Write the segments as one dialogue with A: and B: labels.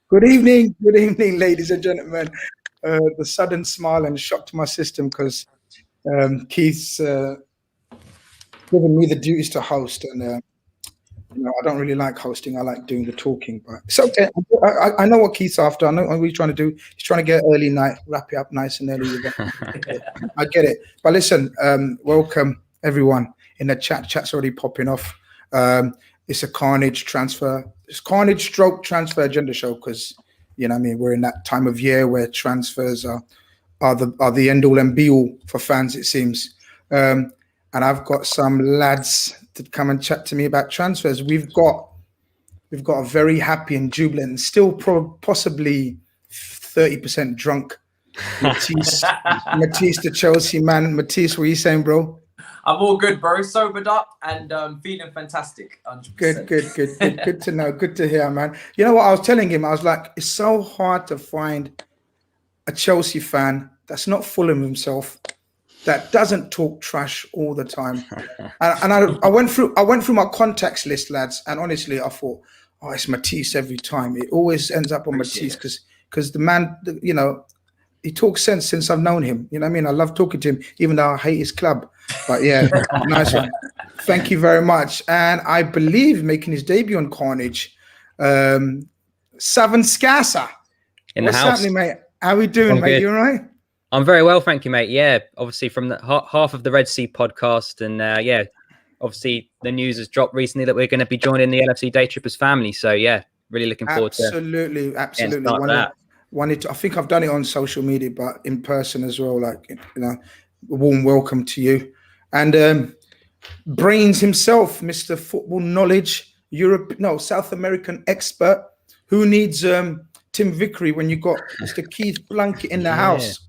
A: Good evening, ladies and gentlemen. The sudden smile and shock to my system because Keith's given me the duties to host, and I don't really like hosting. I like doing the talking, but it's okay. I know what Keith's after. I know what he's trying to do. He's trying to get early night, wrap it up nice and early. I get it. But listen, welcome everyone in the chat. Chat's already popping off. It's a Carnage transfer. It's Carnage stroke transfer agenda show because we're in that time of year where transfers are the end all and be all for fans, it seems. And I've got some lads to come and chat to me about transfers. We've got a very happy and jubilant, still possibly 30% drunk Matisse, the Chelsea man. Matisse, what are you saying, bro?
B: I'm all good, bro. Sobered up and feeling fantastic. 100%.
A: Good to know. Good to hear, man. You know what I was telling him? I was like, it's so hard to find a Chelsea fan that's not full of himself, that doesn't talk trash all the time. And I went through my contacts list, lads, and honestly, I thought, oh, it's Matisse every time. It always ends up on Matisse because the man, he talks sense since I've known him. You know what I mean? I love talking to him, even though I hate his club. But yeah, nice one. Thank you very much. And I believe making his debut on Carnage, Savan Scassa.
C: In the house.
A: What's happening, mate? How we doing, mate?
C: Good.
A: You all right?
C: I'm very well, thank you, mate. Yeah, obviously from the half of the Red Sea podcast, and obviously the news has dropped recently that we're going to be joining the LFC Daytrippers family. So yeah, really looking forward to
A: absolutely. Wanted to, I think I've done it on social media, but in person as well. Like a warm welcome to you, and Brains himself, Mr. Football Knowledge, South American expert. Who needs Tim Vickery when you got Mr. Keith Blunkett in the house?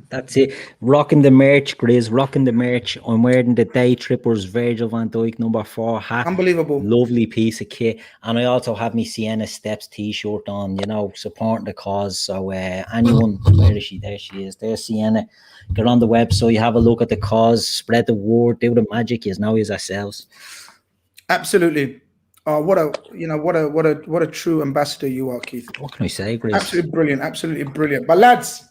D: That's it. Rocking the merch, Grizz. Rocking the merch. I'm wearing the Daytrippers Virgil van Dijk #4 hat.
A: Unbelievable.
D: Lovely piece of kit. And I also have my Sienna Steps t-shirt on, supporting the cause. So anyone, where is she? There she is. There's Sienna. Get on the website, have a look at the cause, spread the word, do the magic. You know, ourselves.
A: Absolutely. What a true ambassador you are, Keith.
D: What can I say, Grizz?
A: Absolutely brilliant. But lads,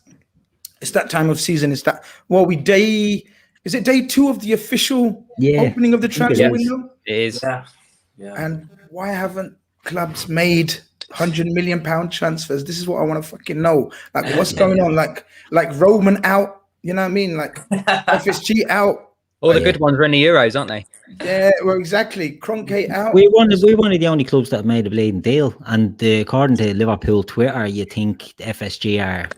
A: it's that time of season. Is it day 2 of the official opening of the transfer window?
C: It is.
B: Yeah.
A: And why haven't clubs made £100 million transfers? This is what I want to fucking know. Like, what's going on? Like Roman out. You know what I mean? Like FSG out.
C: All the good ones are in the Euros, aren't they?
A: Yeah, well, exactly. Kroenke out.
D: We're one of the only clubs that made a bleeding deal. And according to Liverpool Twitter, you think the FSG are,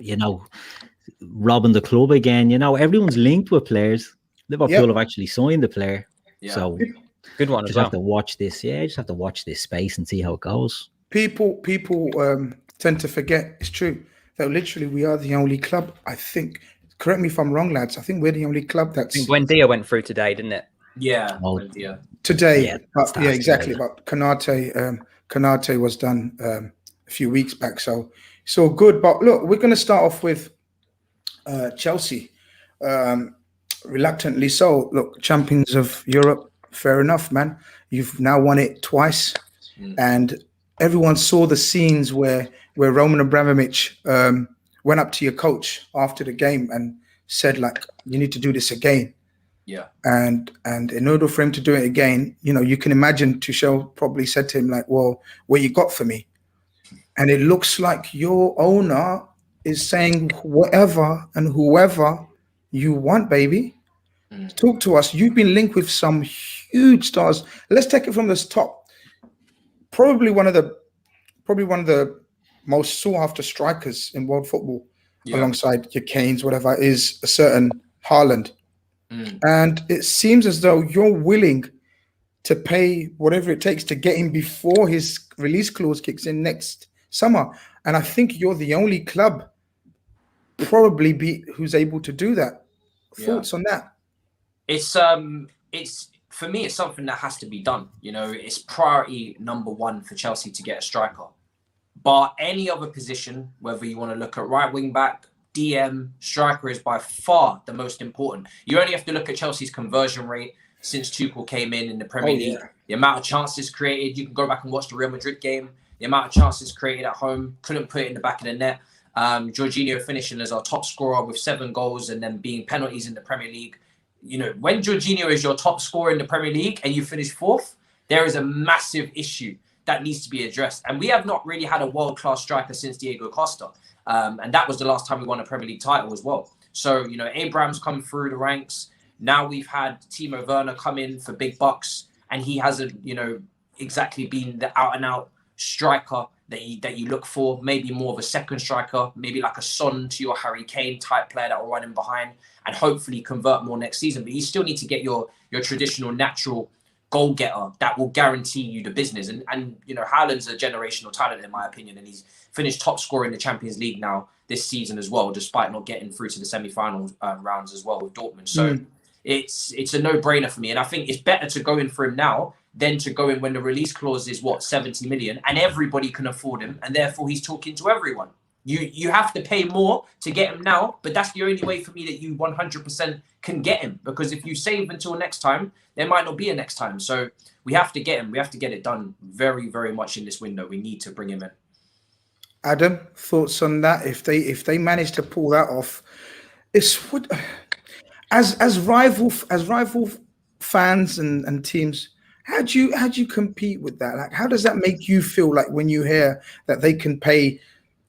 D: robbing the club again. Everyone's linked with players. Liverpool have actually signed the player. Yeah. So
C: good one.
D: Just have to watch this. Yeah, just have to watch this space and see how it goes.
A: People tend to forget. It's true that literally we are the only club. I think. Correct me if I'm wrong, lads. I think we're the only club that's.
C: I think Buendia went through today, didn't it?
B: Yeah.
A: Today.
D: Yeah,
A: exactly. But Kanate was done a few weeks back, so it's all good. But look, we're going to start off with Chelsea. Reluctantly so. Look, champions of Europe. Fair enough, man. You've now won it twice, and everyone saw the scenes where Roman Abramovich went up to your coach after the game and said, like, you need to do this again.
B: Yeah. And
A: in order for him to do it again, you can imagine Tuchel probably said to him, like, well, what you got for me? And it looks like your owner is saying whatever and whoever you want, baby. Talk to us. You've been linked with some huge stars. Let's take it from the top. Probably one of the most sought after strikers in world football, alongside your Kanes, whatever, is a certain Haaland. And it seems as though you're willing to pay whatever it takes to get him before his release clause kicks in next summer. And I think you're the only club who's able to do that. Thoughts on that?
B: It's for me, it's something that has to be done. It's priority number 1 for Chelsea to get a striker. But any other position, whether you want to look at right wing back, DM, striker, is by far the most important. You only have to look at Chelsea's conversion rate since Tuchel came in the Premier League. The amount of chances created. You can go back and watch the Real Madrid game. the amount of chances created at home, couldn't put it in the back of the net. Jorginho finishing as our top scorer with 7 goals and then being penalties in the Premier League. You know, when Jorginho is your top scorer in the Premier League and you finish 4th, there is a massive issue that needs to be addressed. And we have not really had a world-class striker since Diego Costa. And that was the last time we won a Premier League title as well. So, you know, Abraham's come through the ranks. Now we've had Timo Werner come in for big bucks, and he hasn't, you know, exactly been the out-and-out striker that you look for. Maybe more of a second striker, maybe like a Son to your Harry Kane type player that will run in behind and hopefully convert more next season. But you still need to get your traditional natural goal getter that will guarantee you the business. And you know, Haaland's a generational talent in my opinion, and he's finished top scorer in the Champions League now this season as well, despite not getting through to the semi-final rounds as well with Dortmund. So it's a no-brainer for me, and I think it's better to go in for him now than to go in when the release clause is 70 million and everybody can afford him, and therefore he's talking to everyone. You have to pay more to get him now, but that's the only way for me that you 100% can get him, because if you save until next time, there might not be a next time. So we have to get him. We have to get it done very, very much in this window. We need to bring him in.
A: Adam, thoughts on that? If they manage to pull that off, it's what as rival fans and teams. How do you compete with that? Like, how does that make you feel like when you hear that they can pay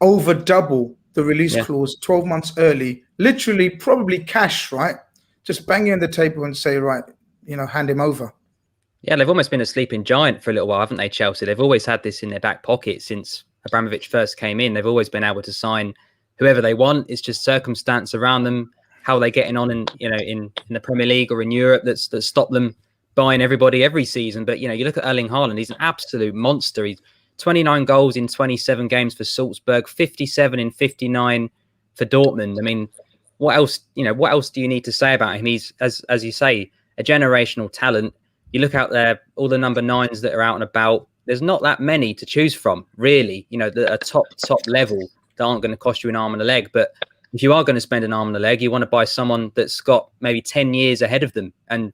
A: over double the release clause 12 months early, literally probably cash, right? Just bang you on the table and say, right, you know, hand him over.
C: Yeah, they've almost been a sleeping giant for a little while, haven't they, Chelsea? They've always had this in their back pocket since Abramovich first came in. They've always been able to sign whoever they want. It's just circumstance around them, how they're getting on in the Premier League or in Europe that's stopped them buying everybody every season. But, you know, you look at Erling Haaland, he's an absolute monster. He's 29 goals in 27 games for Salzburg, 57 in 59 for Dortmund. I mean, what else do you need to say about him? He's, as you say, a generational talent. You look out there, all the number 9s that are out and about, there's not that many to choose from, really, you know, that are top level that aren't going to cost you an arm and a leg. But if you are going to spend an arm and a leg, you want to buy someone that's got maybe 10 years ahead of them. And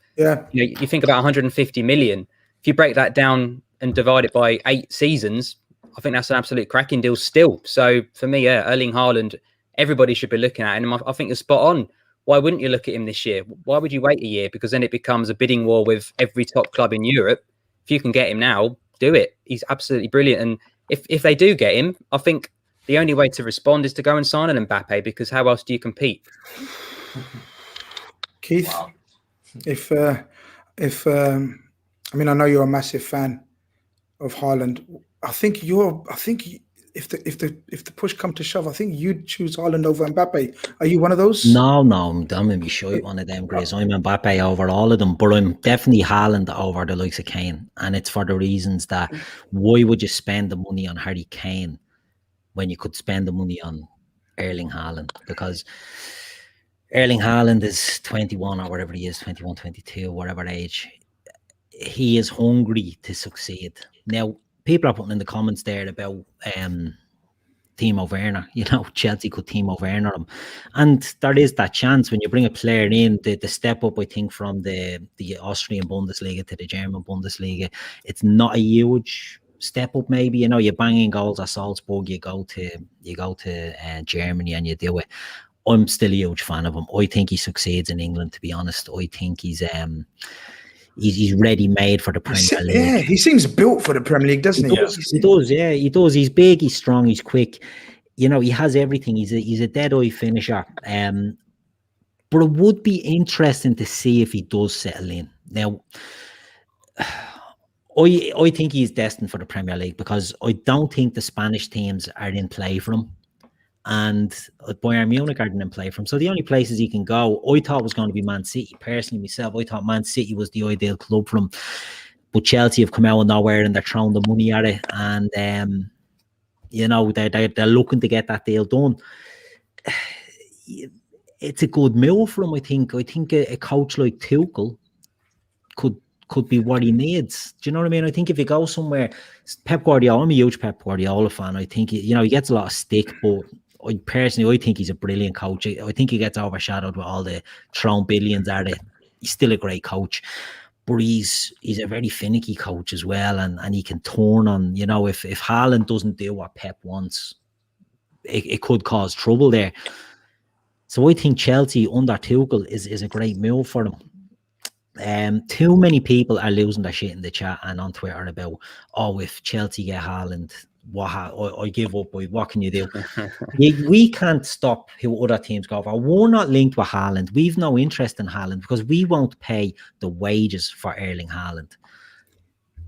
C: you think about 150 million. If you break that down and divide it by 8 seasons, I think that's an absolute cracking deal still. So for me, Erling Haaland, everybody should be looking at him. I think you're spot on. Why wouldn't you look at him this year? Why would you wait a year? Because then it becomes a bidding war with every top club in Europe. If you can get him now, do it. He's absolutely brilliant. And if they do get him, I think the only way to respond is to go and sign an Mbappe, because how else do you compete?
A: Keith, if I mean, I know you're a massive fan of Haaland. I think if the push come to shove, I think you'd choose Haaland over Mbappe. Are you one of those?
D: No, I'm going to be short one of them, Grizz. I'm Mbappe over all of them, but I'm definitely Haaland over the likes of Kane. And it's for the reasons that why would you spend the money on Harry Kane when you could spend the money on Erling Haaland? Because Erling Haaland is 21 or whatever he is, 21, 22, whatever age. He is hungry to succeed. Now, people are putting in the comments there about Timo Werner. You know, Chelsea could Timo Werner him. And there is that chance when you bring a player in, the step up, I think, from the Austrian Bundesliga to the German Bundesliga, it's not a huge step up. Maybe, you know, you're banging goals at Salzburg, you go to Germany and you do it. I'm still a huge fan of him. I think he succeeds in England, to be honest. I think he's ready-made for the Premier League.
A: Yeah, he seems built for the Premier League, doesn't he?
D: He does. He's big, he's strong, he's quick. You know, he has everything. He's a dead-eye finisher. But it would be interesting to see if he does settle in. Now, I think he's destined for the Premier League, because I don't think the Spanish teams are in play for him. And Bayern Munich are in play for him. So the only places he can go, I thought was going to be Man City. Personally, myself, I thought Man City was the ideal club for him. But Chelsea have come out of nowhere and they're throwing the money at it. And, you know, they're looking to get that deal done. It's a good move for him, I think. I think a coach like Tuchel could be what he needs. Do you know what I mean? I think if you go somewhere, Pep Guardiola, I'm a huge Pep Guardiola fan. I think, you know, he gets a lot of stick, but I think he's a brilliant coach. I think he gets overshadowed with all the thrown billions at it. He's still a great coach. but he's a very finicky coach as well, and he can turn on, you know, if Haaland doesn't do what Pep wants, it could cause trouble there. So I think Chelsea under Tuchel is a great move for them. Too many people are losing their shit in the chat and on Twitter about, oh, if Chelsea get Haaland, I give up. What can you do? We can't stop who other teams go for. We're not linked with Haaland. We've no interest in Haaland because we won't pay the wages for Erling Haaland.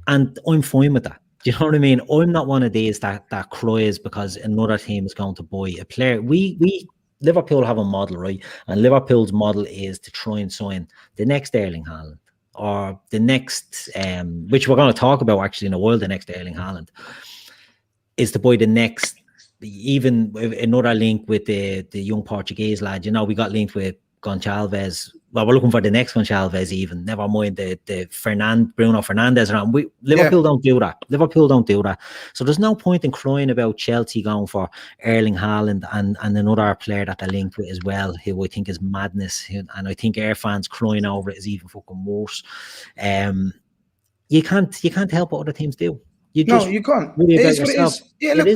D: And I'm fine with that. Do you know what I mean? I'm not one of these that cries because another team is going to buy a player. We Liverpool have a model, right? And Liverpool's model is to try and sign the next Erling Haaland or the next, which we're going to talk about actually in a while, the next Erling Haaland, is to buy the next, even another link with the young Portuguese lad. You know, we got linked with Gonçalves. Well, we're looking for the next Gonçalves even. Never mind the Bruno Fernandes around. Liverpool don't do that. Liverpool don't do that. So there's no point in crying about Chelsea going for Erling Haaland and another player that they're linked with as well, who I think is madness. And I think Air fans crying over it is even fucking worse. You can't help what other teams do. You can't.
A: It is what it is. Yeah, look,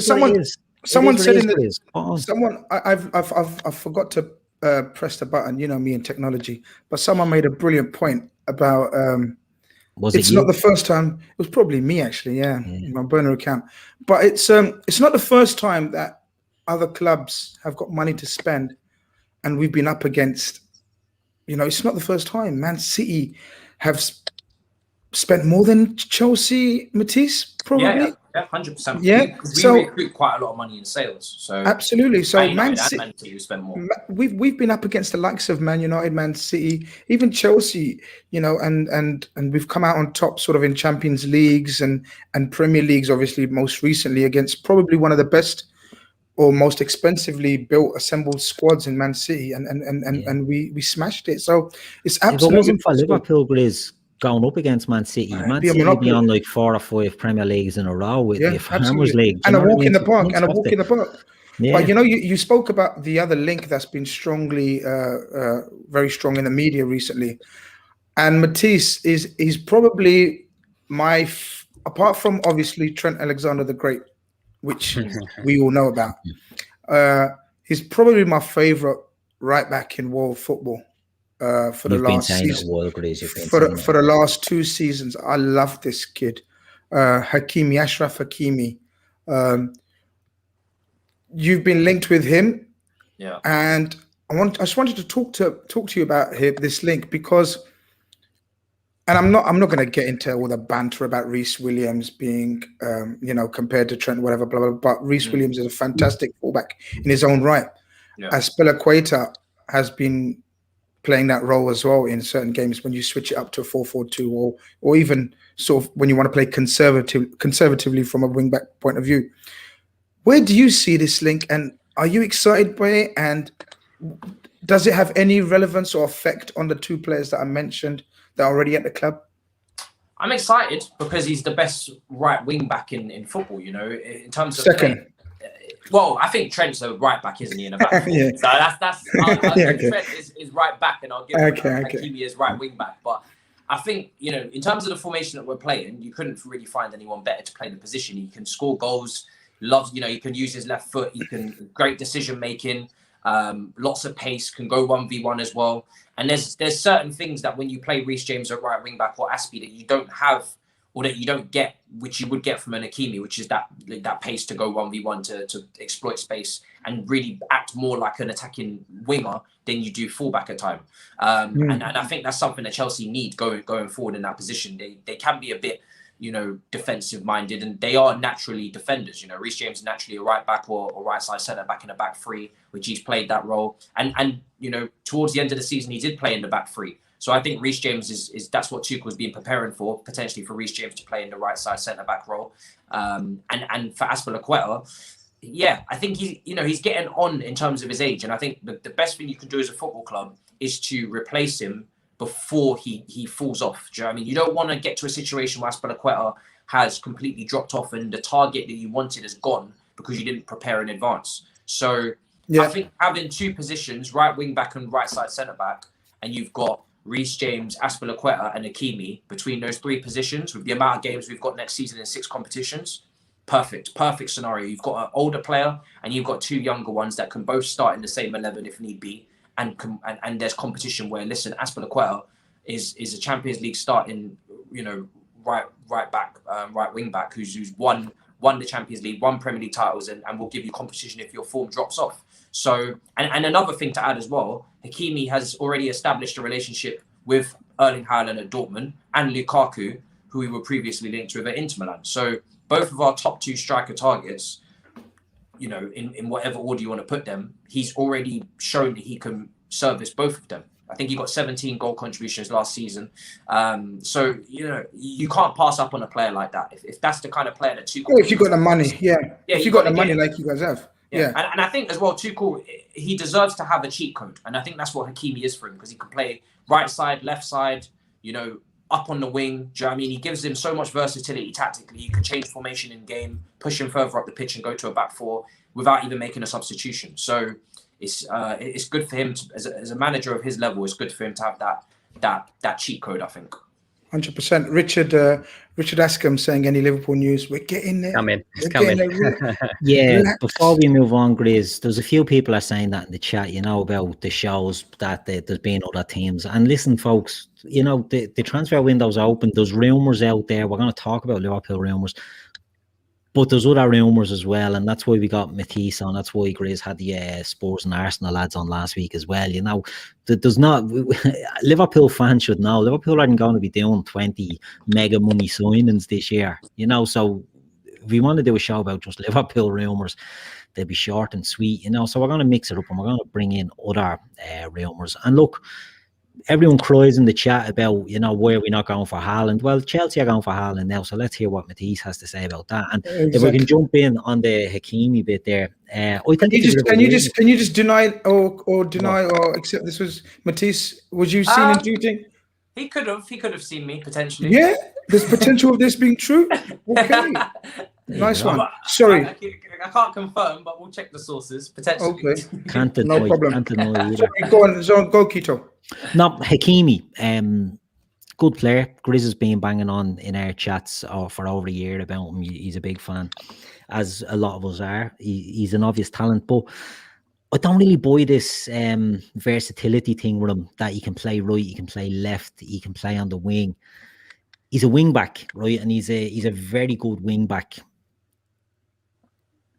A: someone said in the I forgot to press the button. You know me and technology, but someone made a brilliant point about it's not the first time. It was probably me actually. Yeah, my burner account. But it's not the first time that other clubs have got money to spend, and we've been up against. You know, it's not the first time. Man City have spent more than Chelsea, Matisse, probably.
B: Yeah, 100%.
A: Yeah,
B: we recruit quite a lot of money in sales. So
A: absolutely. So Man
B: City who spend more.
A: We've been up against the likes of Man United, Man City, even Chelsea. You know, and we've come out on top, sort of in Champions Leagues and Premier Leagues. Obviously, most recently against probably one of the best or most expensively built, assembled squads in Man City, and we smashed it. So it's absolutely.
D: If it wasn't for Liverpool, Grizz, going up against Man City, Man City would be on like 4 or 5 Premier Leagues in a row with the Farmers League.
A: And a walk in the park. Yeah. But you know, you spoke about the other link that's been strongly, very strong in the media recently. And Matisse is probably apart from obviously Trent Alexander the Great, which we all know about, he's probably my favourite right back in world football. For the last season, for the last 2 seasons, I love this kid, Ashraf Hakimi. You've been linked with him, and I just wanted to talk to you about this link because, and I'm not going to get into all the banter about Reece Williams being, compared to Trent, whatever, blah blah. But Reece Williams is a fantastic fullback in his own right. Azpilicueta has been playing that role as well in certain games when you switch it up to a 4-4-2 or even sort of when you want to play conservatively from a wing back point of view. Where do you see this link, and are you excited by it, and does it have any relevance or effect on the 2 players that I mentioned that are already at the club?
B: I'm excited because he's the best right wing back in football, you know, in terms of
A: second.
B: Well, I think Trent's a right back, isn't he, in a back? So that's Trent is right back, and I'll give Hakimi as right wing back. But I think, you know, in terms of the formation that we're playing, you couldn't really find anyone better to play the position. He can score goals, he can use his left foot, he can great decision making, lots of pace, can go 1v1 as well. And there's certain things that when you play Reece James at right wing back or Aspie that you don't have, or that you don't get, which you would get from an Hakimi, which is that pace to go 1v1 to exploit space and really act more like an attacking winger than you do fullback at time. And I think that's something that Chelsea need going forward in that position. They can be a bit, you know, defensive minded, and they are naturally defenders. You know, Reece James is naturally a right back or right side centre back in a back 3, which he's played that role. And you know, towards the end of the season, he did play in the back 3. So I think Reece James is that's what Tuchel's been preparing for, potentially for Reece James to play in the right side centre back role. And for Azpilicueta, I think he's getting on in terms of his age, and I think the best thing you can do as a football club is to replace him before he falls off. Do you know what I mean? You don't want to get to a situation where Azpilicueta has completely dropped off and the target that you wanted is gone because you didn't prepare in advance. So I think having 2 positions, right wing back and right side centre back, and you've got Reece James, Aspilicueta, and Hakimi between those 3 positions with the amount of games we've got next season in 6 competitions. Perfect scenario. You've got an older player and you've got 2 younger ones that can both start in the same 11 if need be. And there's competition where, listen, Aspilicueta is a Champions League starting, right back, right wing back who's won the Champions League, won Premier League titles, and will give you competition if your form drops off. So, and another thing to add as well, Hakimi has already established a relationship with Erling Haaland at Dortmund and Lukaku, who we were previously linked with at Inter Milan. So both of our top 2 striker targets, in whatever order you want to put them, he's already shown that he can service both of them. I think he got 17 goal contributions last season. So, you can't pass up on a player like that. If that's the kind of player that Tuchel...
A: if you got the money, if you got the money like you guys have. Yeah.
B: And I think as well, Tuchel, he deserves to have a cheat code. And I think that's what Hakimi is for him, because he can play right side, left side, up on the wing. Do you know what I mean? He gives him so much versatility tactically. You can change formation in game, push him further up the pitch and go to a back 4 without even making a substitution. So it's good for him to, as a manager of his level. It's good for him to have that cheat code, I think.
A: 100%. Richard Askham saying, any Liverpool news? We're getting there.
C: It's coming.
D: Yeah, before we move on, Grizz, there's a few people are saying that in the chat, about the shows that there's been other teams. And listen, folks, the transfer window's open. There's rumours out there. We're going to talk about Liverpool rumours. But there's other rumours as well, and that's why we got Matisse on. That's why Grizz had the Spurs and Arsenal lads on last week as well. There's not... Liverpool fans should know, Liverpool aren't going to be doing 20 mega money signings this year. So if we want to do a show about just Liverpool rumours, they'll be short and sweet, So we're going to mix it up and we're going to bring in other rumours. And look, everyone cries in the chat about, why are we not going for Haaland? Well, Chelsea are going for Haaland now, so let's hear what Matisse has to say about that. And if we can jump in on the Hakimi bit there, I think
A: can you just deny or accept this was Matisse? Was you seen him? Do you think
B: he could have seen me potentially?
A: Yeah, there's potential of this being true. Okay, nice one. Sorry,
B: I can't confirm, but we'll check the sources potentially.
A: Okay,
D: can't deny,
A: no problem.
D: Can't deny either.
A: Go on, go Keto.
D: No, Hakimi, good player. Grizz has been banging on in our chats for over a year about him. He's a big fan, as a lot of us are. He's an obvious talent, but I don't really buy this versatility thing with him, that he can play right, he can play left, he can play on the wing. He's a wing back, right? And he's a very good wing back.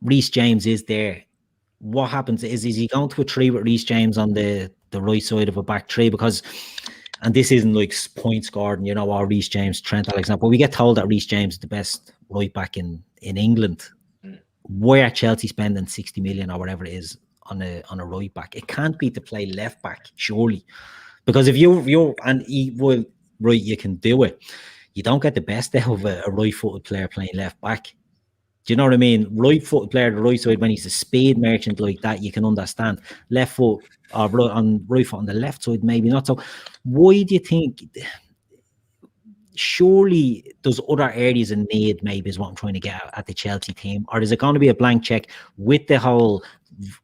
D: Reece James is there. What happens is he going to a 3 with Reece James on the right side of a back 3? Because, and this isn't like point scored, or Reece James, Trent Alexander, but we get told that Reece James is the best right back in England. Why are Chelsea spending 60 million or whatever it is on a right back? It can't be to play left back, surely. Because if you can do it. You don't get the best out of a right-footed player playing left back. Do you know what I mean? Right-footed player, the right side, when he's a speed merchant like that, you can understand. Left foot or right foot on the left side, maybe not. So why do you think... Surely there's other areas in need, maybe, is what I'm trying to get at the Chelsea team. Or is it going to be a blank check with the whole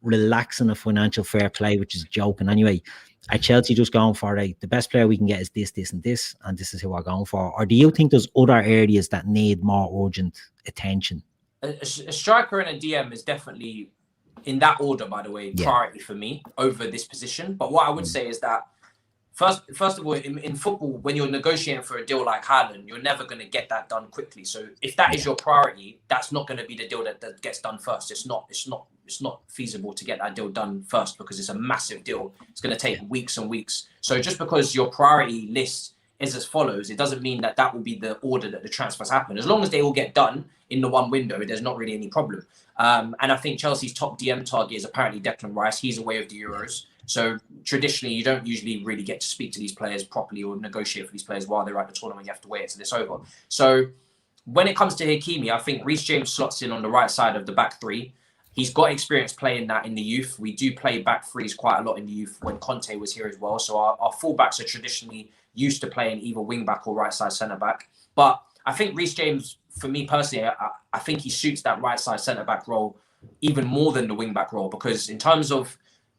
D: relaxing of financial fair play, which is a joke? And anyway, are Chelsea just going for the best player we can get is this, and this is who we're going for? Or do you think there's other areas that need more urgent attention?
B: A striker and a DM is definitely, in that order, by the way, priority for me over this position. But what I would say is that, first of all, in football, when you're negotiating for a deal like Haaland, you're never going to get that done quickly. So if that is your priority, that's not going to be the deal that gets done first. It's not feasible to get that deal done first, because it's a massive deal. It's going to take weeks and weeks. So just because your priority list is as follows, it doesn't mean that will be the order that the transfers happen. As long as they all get done in the one window, there's not really any problem. And I think Chelsea's top DM target is apparently Declan Rice. He's away of the Euros. So traditionally, you don't usually really get to speak to these players properly or negotiate for these players while they're at the tournament. You have to wait until it's over. So when it comes to Hakimi, I think Reece James slots in on the right side of the back 3. He's got experience playing that in the youth. We do play back 3s quite a lot in the youth when Conte was here as well. So our fullbacks are traditionally used to playing either wing back or right side centre back. But I think Reece James, for me personally, I think he suits that right side centre back role even more than the wing back role, because in terms of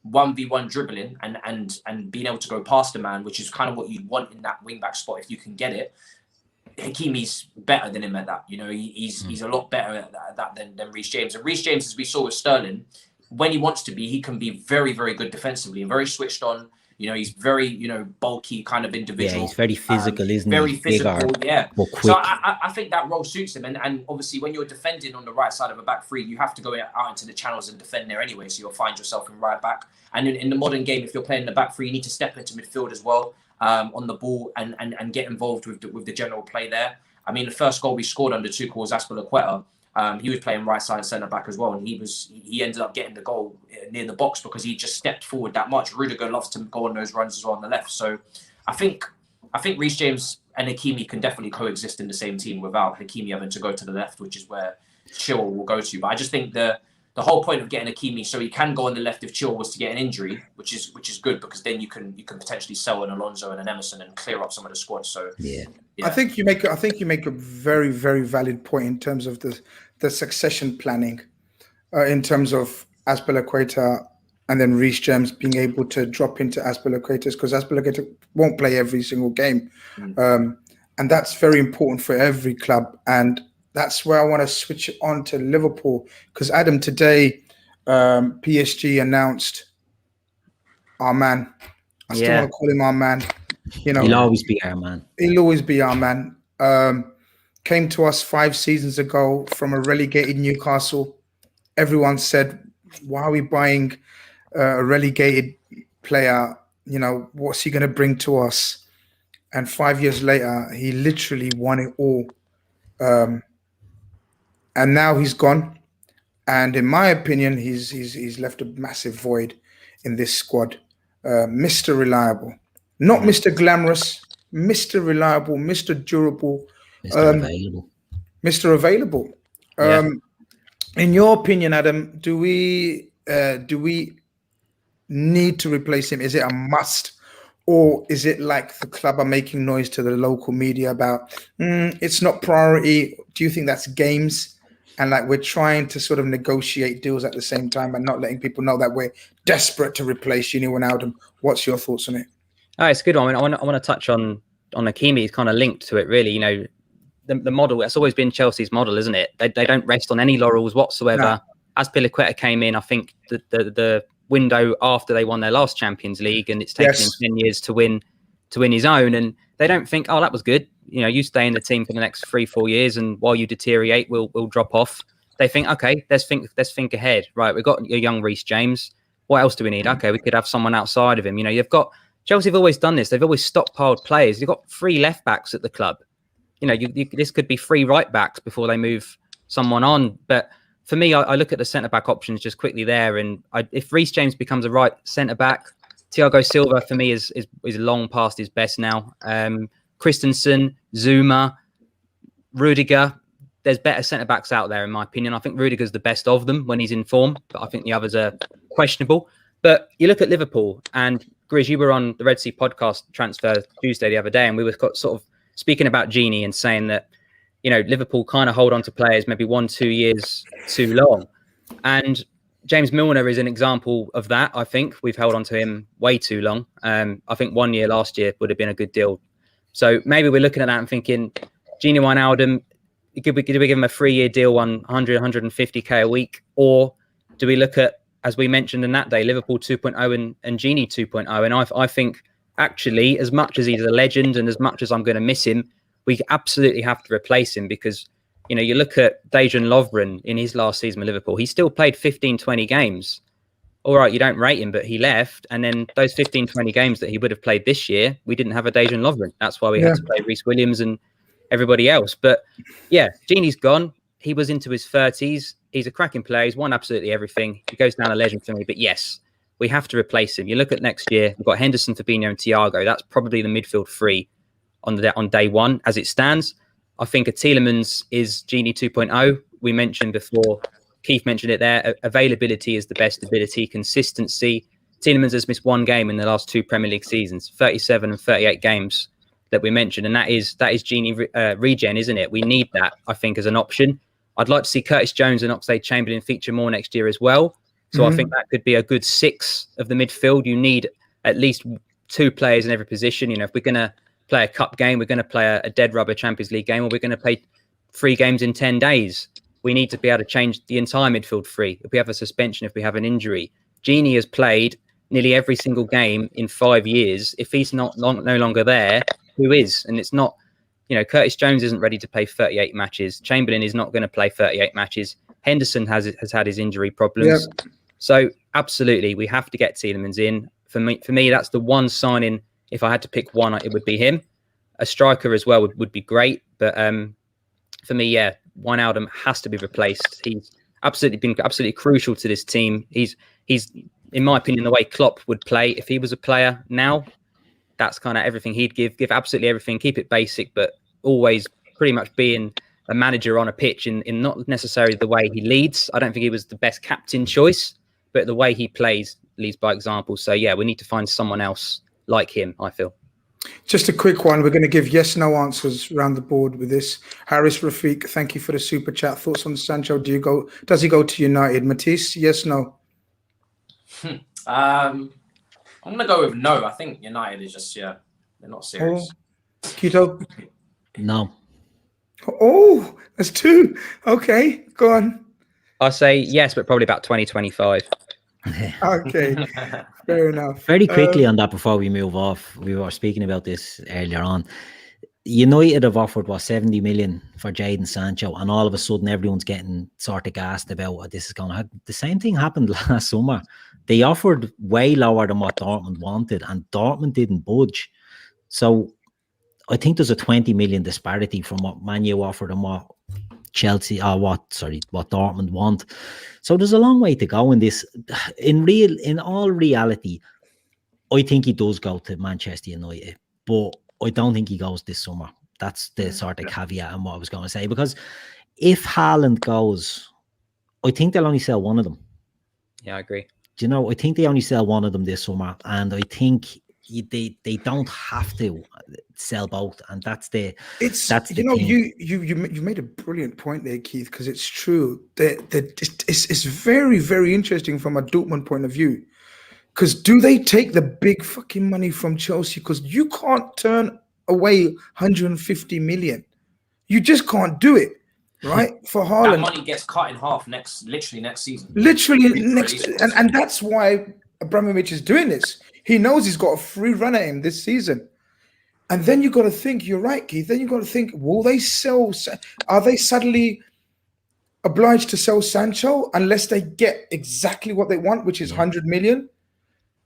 B: 1v1 dribbling and being able to go past a man, which is kind of what you'd want in that wing back spot if you can get it. Hakimi's better than him at that. You know, he's a lot better at that than Reece James. And Reece James, as we saw with Sterling, when he wants to be, he can be very, very good defensively and very switched on. You know, he's very, you know, bulky kind of individual.
D: Yeah, he's very physical, isn't he?
B: Very physical,
D: bigger,
B: yeah.
D: but quick.
B: So I think that role suits him. And obviously, when you're defending on the right side of a back three, you have to go out into the channels and defend there anyway. So you'll find yourself in right back. And in the modern game, if you're playing the back three, you need to step into midfield as well on the ball and get involved with the general play there. I mean, the first goal we scored under Tuchel was Azpilicueta. He was playing right side centre back as well, and he ended up getting the goal near the box because he just stepped forward that much. Rudiger loves to go on those runs as well on the left. So I think Reece James and Hakimi can definitely coexist in the same team without Hakimi having to go to the left, which is where Chilwell will go to. But I just think the whole point of getting Hakimi so he can go on the left if Chilwell was to get an injury, which is good because then you can potentially sell an Alonso and an Emerson and clear up some of the squad. So
D: yeah.
A: I think you make a very, very valid point in terms of the succession planning, in terms of Azpilicueta and then Reece James being able to drop into Azpilicueta, because Azpilicueta won't play every single game, and that's very important for every club. And that's where I want to switch it on to Liverpool, because Adam, today PSG announced our man. I still want to call him our man. You know,
D: he'll always be our man.
A: He'll always be our man. Came to us 5 seasons ago from a relegated Newcastle. Everyone said, why are we buying a relegated player? You know, what's he going to bring to us? And 5 years later, he literally won it all. And now he's gone. And in my opinion, he's left a massive void in this squad. Mr. Reliable. Not Mr. Glamorous, Mr. Reliable, Mr. Durable.
D: Mr. Available.
A: Mr. Available. In your opinion, Adam, do we need to replace him? Is it a must? Or is it like the club are making noise to the local media about it's not priority? Do you think that's games? And like we're trying to sort of negotiate deals at the same time and not letting people know that we're desperate to replace Gini Wijnaldum. What's your thoughts on it?
C: Oh, it's a good one. I want to touch on Hakimi. It's kind of linked to it, really. You know, the model, that's always been Chelsea's model, isn't it? They don't rest on any laurels whatsoever. No. As Azpilicueta came in, I think the window after they won their last Champions League, and it's taken him 10 years to win his own. And they don't think, oh, that was good. You know, you stay in the team for the next 3-4 years, and while you deteriorate, we'll drop off. They think, okay, let's think ahead. Right, we've got a young Reece James. What else do we need? Okay, we could have someone outside of him. You know, you've got Chelsea have always done this. They've always stockpiled players. You've got 3 left backs at the club. You know, this could be 3 right backs before they move someone on. But for me, I look at the centre back options just quickly there, and if Reece James becomes a right centre back, Thiago Silva for me is long past his best now. Christensen, Zuma, Rudiger. There's better centre backs out there, in my opinion. I think Rudiger's the best of them when he's in form, but I think the others are questionable. But you look at Liverpool, and Grizz, you were on the Red Sea podcast Transfer Tuesday the other day, and we were sort of speaking about Gini and saying that, you know, Liverpool kind of hold on to players maybe 1-2 years too long. And James Milner is an example of that. I think we've held on to him way too long. I think 1 year last year would have been a good deal. So maybe we're looking at that and thinking, Gini Wijnaldum, do we give him a 3-year deal on 100, 150k a week? Or do we look at, as we mentioned in that day, Liverpool 2.0 and Gini 2.0? And I think actually, as much as he's a legend and as much as I'm going to miss him, we absolutely have to replace him because, you know, you look at Dejan Lovren in his last season with Liverpool, he still played 15, 20 games. All right, you don't rate him, but he left. And then those 15, 20 games that he would have played this year, we didn't have a Dejan Lovren. That's why we had to play Reece Williams and everybody else. But yeah, Gini's gone. He was into his 30s. He's a cracking player. He's won absolutely everything. He goes down a legend for me. But yes, we have to replace him. You look at next year, we've got Henderson, Fabinho and Thiago. That's probably the midfield 3 on day one as it stands. I think a Tielemans is Gini 2.0. We mentioned before, Keith mentioned it there, availability is the best ability, consistency. Tielemans has missed 1 game in the last 2 Premier League seasons, 37 and 38 games that we mentioned. And that is Gini regen, isn't it? We need that, I think, as an option. I'd like to see Curtis Jones and Oxlade-Chamberlain feature more next year as well. So I think that could be a good 6 of the midfield. You need at least 2 players in every position. You know, if we're going to play a cup game, we're going to play a dead rubber Champions League game, or we're going to play 3 games in 10 days. We need to be able to change the entire midfield free. If we have a suspension, if we have an injury. Gini has played nearly every single game in 5 years. If he's no longer there, who is? And it's not, you know, Curtis Jones isn't ready to play 38 matches. Chamberlain is not going to play 38 matches. Henderson has had his injury problems. Yep. So absolutely, we have to get Tielemans in. For me, that's the one signing. If I had to pick one, it would be him. A striker as well would be great. But for me, yeah, Wijnaldum has to be replaced. He's been absolutely crucial to this team. He's in my opinion, the way Klopp would play if he was a player now. That's kind of everything he'd give absolutely everything. Keep it basic, but always pretty much being a manager on a pitch in not necessarily the way he leads. I don't think he was the best captain choice, but the way he plays leads by example. So yeah, we need to find someone else like him, I feel.
A: Just a quick one. We're going to give yes, no answers around the board with this. Harris Rafiq, thank you for the super chat. Thoughts on Sancho? Does he go to United? Matisse, yes, no?
B: I'm going to go with no. I think United is just, they're not serious.
A: Oh. Keto?
D: No.
A: Oh, that's 2. Okay, go on.
C: I say yes, but probably about 2025.
A: Okay, fair enough.
D: Very quickly on that before we move off, we were speaking about this earlier on. United have offered 70 million for Jadon Sancho, and all of a sudden everyone's getting sort of gassed about what this is going to happen. The same thing happened last summer. They offered way lower than what Dortmund wanted, and Dortmund didn't budge. So I think there's a 20 million disparity from what Man U offered and what Chelsea or what Dortmund want. So there's a long way to go in this. In all reality, I think he does go to Manchester United, but I don't think he goes this summer. That's the sort of caveat and what I was going to say, because if Haaland goes, I think they'll only sell one of them.
C: Yeah, I agree.
D: Do you know, I think they only sell one of them this summer, and I think they don't have to sell both, and that's the you made a brilliant point there, Keith, because it's true that it's very, very interesting from a Dortmund point of view, because do they take the big fucking money from Chelsea? Because you can't turn away 150 million, you just can't do it, right? For Haaland,
B: that money gets cut in half literally next season.
A: And that's why Abramovich is doing this. He knows he's got a free run at him this season. And then you got to think, you're right, Keith, then you got to think, are they suddenly obliged to sell Sancho unless they get exactly what they want, which is 100 million?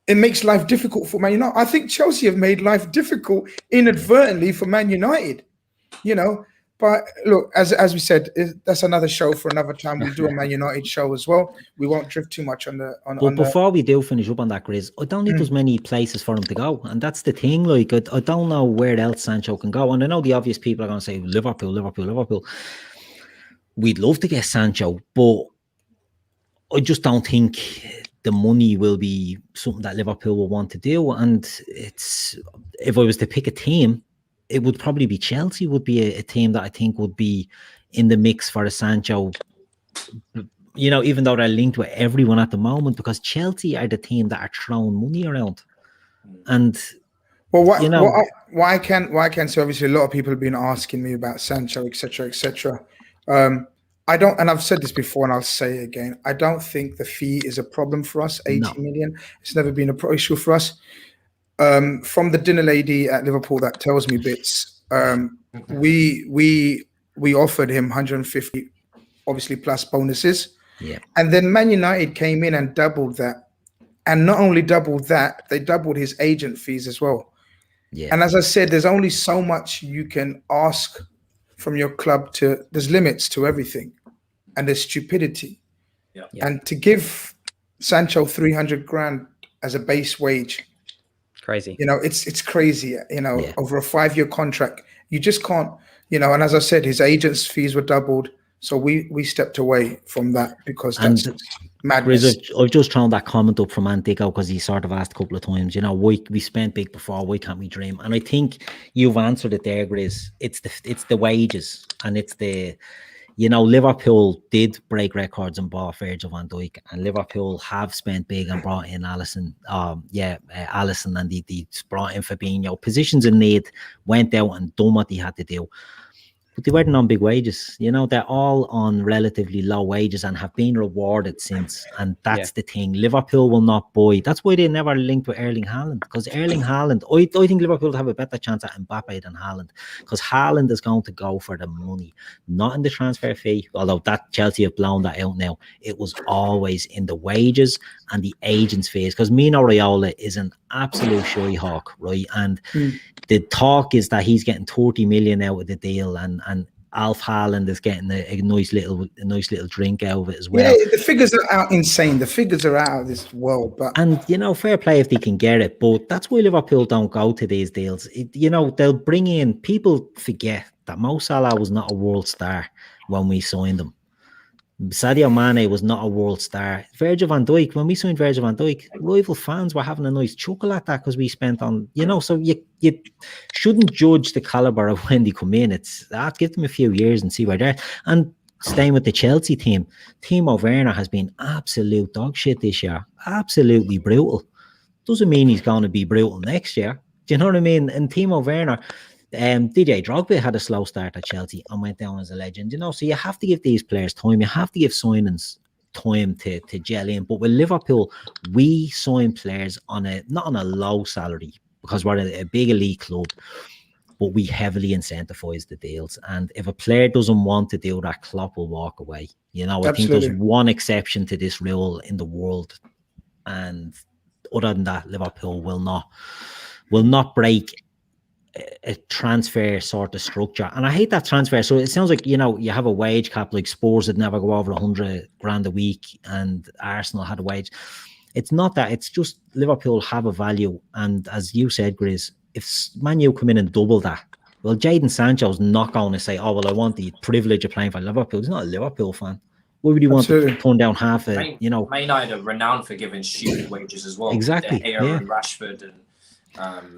A: It makes life difficult for Man United. I think Chelsea have made life difficult inadvertently for Man United, you know. But look, as we said, that's another show for another time. We'll do a Man United show as well. We won't drift too much on the. But
D: before we do finish up on that, Grizz, I don't think there's many places for him to go, and that's the thing. Like, I don't know where else Sancho can go, and I know the obvious people are going to say Liverpool. We'd love to get Sancho, but I just don't think the money will be something that Liverpool will want to do. And it's, if I was to pick a team, it would probably be Chelsea would be a team that I think would be in the mix for a Sancho, you know, even though they're linked with everyone at the moment, because Chelsea are the team that are throwing money around. And
A: why can't so obviously a lot of people have been asking me about Sancho, etc. I don't, and I've said this before and I'll say it again, I don't think the fee is a problem for us. 80 million. It's never been a issue for us. From the dinner lady at Liverpool that tells me bits, we offered him 150, obviously plus bonuses.
D: Yeah.
A: And then Man United came in and doubled that. And not only doubled that, they doubled his agent fees as well.
D: Yeah.
A: And as I said, there's only so much you can ask from your club there's limits to everything. And there's stupidity.
B: Yeah.
A: And to give Sancho 300 grand as a base wage,
C: crazy.
A: You know, it's crazy, you know, over a 5-year contract. You just can't, you know, and as I said, his agent's fees were doubled. So we stepped away from that because that's madness.
D: I've just thrown that comment up from Antico because he sort of asked a couple of times, you know, we spent big before, why can't we dream? And I think you've answered it there, Grizz. It's the wages, and it's the, Liverpool did break records and bought Virgil van Dijk, and Liverpool have spent big and brought in Alisson. Alisson, and they brought in Fabinho. Positions in need, went out and done what they had to do. But they weren't on big wages. They're all on relatively low wages and have been rewarded since. And that's the thing. Liverpool will not buy. That's why they never linked with Erling Haaland. Because Erling Haaland, I think Liverpool have a better chance at Mbappe than Haaland. Because Haaland is going to go for the money, not in the transfer fee. Although that Chelsea have blown that out now. It was always in the wages and the agent's fees. Because Mino Raiola is an absolute shy hawk, right? And the talk is that he's getting 30 million out of the deal, and Alf Haaland is getting a nice little drink out of it as well.
A: Yeah, the figures are out insane. The figures are out of this world.
D: And fair play if they can get it. But that's why Liverpool don't go to these deals. They'll bring in, people forget that Mo Salah was not a world star when we signed him. Sadio Mane was not a world star. Virgil van Dijk, when we signed Virgil van Dijk, rival fans were having a nice chuckle at that because we spent on, so you shouldn't judge the caliber of when they come in. It's give them a few years and see where they're at. And staying with the Chelsea team, Timo Werner has been absolute dog shit this year. Absolutely brutal. Doesn't mean he's going to be brutal next year. Do you know what I mean? And Timo Werner, DJ Drogba had a slow start at Chelsea and went down as a legend, so you have to give these players time. You have to give signings time to gel in. But with Liverpool, we sign players not on a low salary because we're a big elite club, but we heavily incentivize the deals. And if a player doesn't want to do that, Klopp will walk away. I think there's one exception to this rule in the world, and other than that, Liverpool will not break a transfer sort of structure. And I hate that transfer. So it sounds like, you have a wage cap, like Spurs would never go over 100 grand a week and Arsenal had a wage. It's not that. It's just Liverpool have a value. And as you said, Grizz, if Man U come in and double that, well, Jadon Sancho's not going to say, I want the privilege of playing for Liverpool. He's not a Liverpool fan. Why would he want to turn down half a,
B: Man United are renowned for giving stupid wages as well.
D: Exactly.
B: De Gea and Rashford and I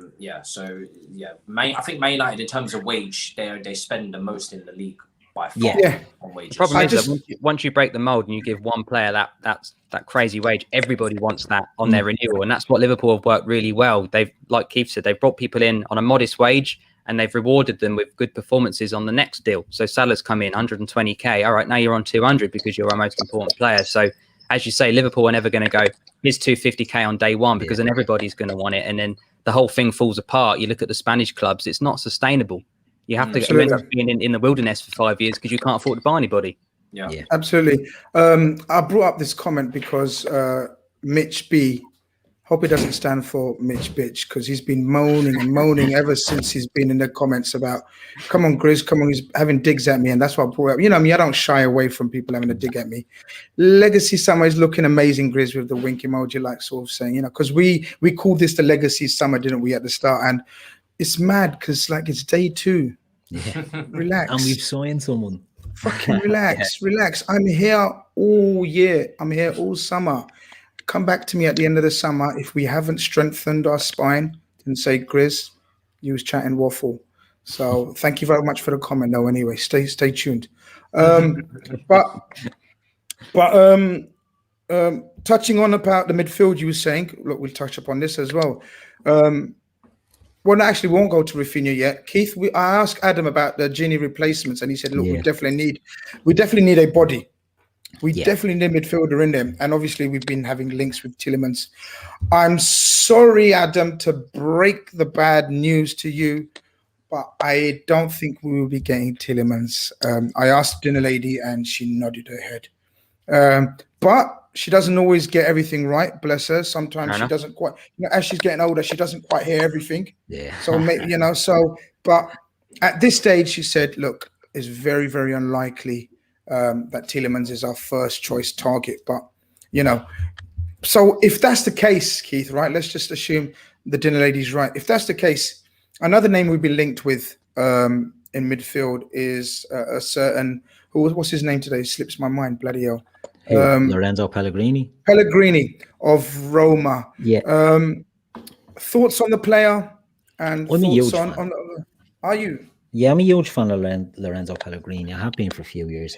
B: think Man United in terms of wage, they spend the most in the league by far on wages.
C: The problem is that once you break the mold and you give one player that crazy wage, everybody wants that on their renewal, and that's what Liverpool have worked really well. They've, like Keith said, they've brought people in on a modest wage and they've rewarded them with good performances on the next deal. So Salah's come in 120k. All right, now you're on 200 because you're our most important player. So as you say, Liverpool are never going to go, here's 250k on day one, because then everybody's going to want it, and then the whole thing falls apart. You look at the Spanish clubs, it's not sustainable. You have to end up being in the wilderness for 5 years because you can't afford to buy anybody.
B: Yeah.
A: Absolutely. I brought up this comment because Mitch B, hope it doesn't stand for Mitch Bitch, because he's been moaning ever since he's been in the comments about, come on, Grizz, come on, he's having digs at me. And that's what I brought up. I don't shy away from people having a dig at me. Legacy Summer is looking amazing, Grizz, with the wink emoji, like sort of saying, because we called this the Legacy Summer, didn't we, at the start? And it's mad because it's day 2.
D: Yeah.
A: Relax.
D: And we've signed someone.
A: Fucking relax, relax. I'm here all year. I'm here all summer. Come back to me at the end of the summer if we haven't strengthened our spine. Then say, Grizz, you was chatting waffle. So thank you very much for the comment, though. Anyway, stay tuned. But touching on about the midfield, you were saying. Look, we'll touch upon this as well. Well, actually, we won't go to Rafinha yet. Keith, I asked Adam about the Gini replacements, and he said, "Look, we definitely need a body. We definitely need a midfielder in them." And obviously, we've been having links with Tielemans. I'm sorry, Adam, to break the bad news to you, but I don't think we will be getting Tielemans. I asked the dinner lady, and she nodded her head. But she doesn't always get everything right, bless her. Sometimes she doesn't quite, as she's getting older, she doesn't quite hear everything. Yeah. So, but at this stage, she said, look, it's very, very unlikely that Tielemans is our first choice target. But, so if that's the case, Keith, right, let's just assume the dinner lady's right. If that's the case, another name we've been linked with in midfield is a certain, what's his name today? Slips my mind, bloody hell.
D: Lorenzo Pellegrini.
A: Pellegrini of Roma. Yeah. Thoughts on the player and thoughts on are you?
D: Yeah, I'm a huge fan of Lorenzo Pellegrini. I have been for a few years,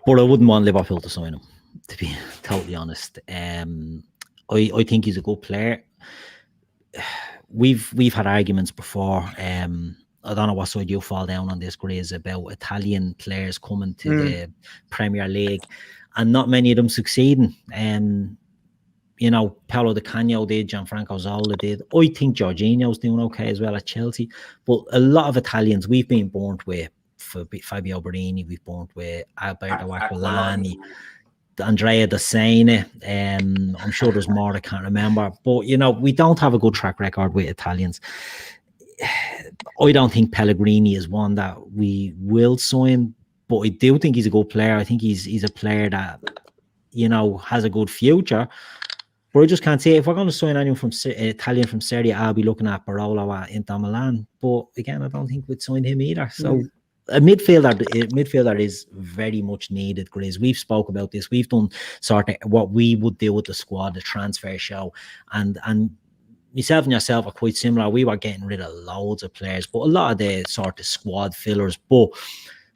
D: but I wouldn't want Liverpool to sign him, to be totally honest. I think he's a good player. We've had arguments before. I don't know what side you fall down on this, Grizz, about Italian players coming to the Premier League and not many of them succeeding. You know, Paolo Di Canio did, Gianfranco Zola did. I think Jorginho's doing okay as well at Chelsea. But a lot of Italians we've been born with, for Fabio Borini, we've born with Alberto Aquilani, Andrea Dossena. I'm sure there's more I can't remember. But, you know, we don't have a good track record with Italians. I don't think Pellegrini is one that we will sign, but I do think he's a good player. I think he's a player that, you know, has a good future. But I just can't say if we're going to sign anyone from Italian from Serie A, I'll be looking at Barolo at Inter Milan. But again, I don't think we'd sign him either. So a midfielder is very much needed, Grizz. We've spoke about this. We've done sort of what we would do with the squad, the transfer show, and myself and yourself are quite similar. We were getting rid of loads of players, but a lot of the sort of squad fillers. But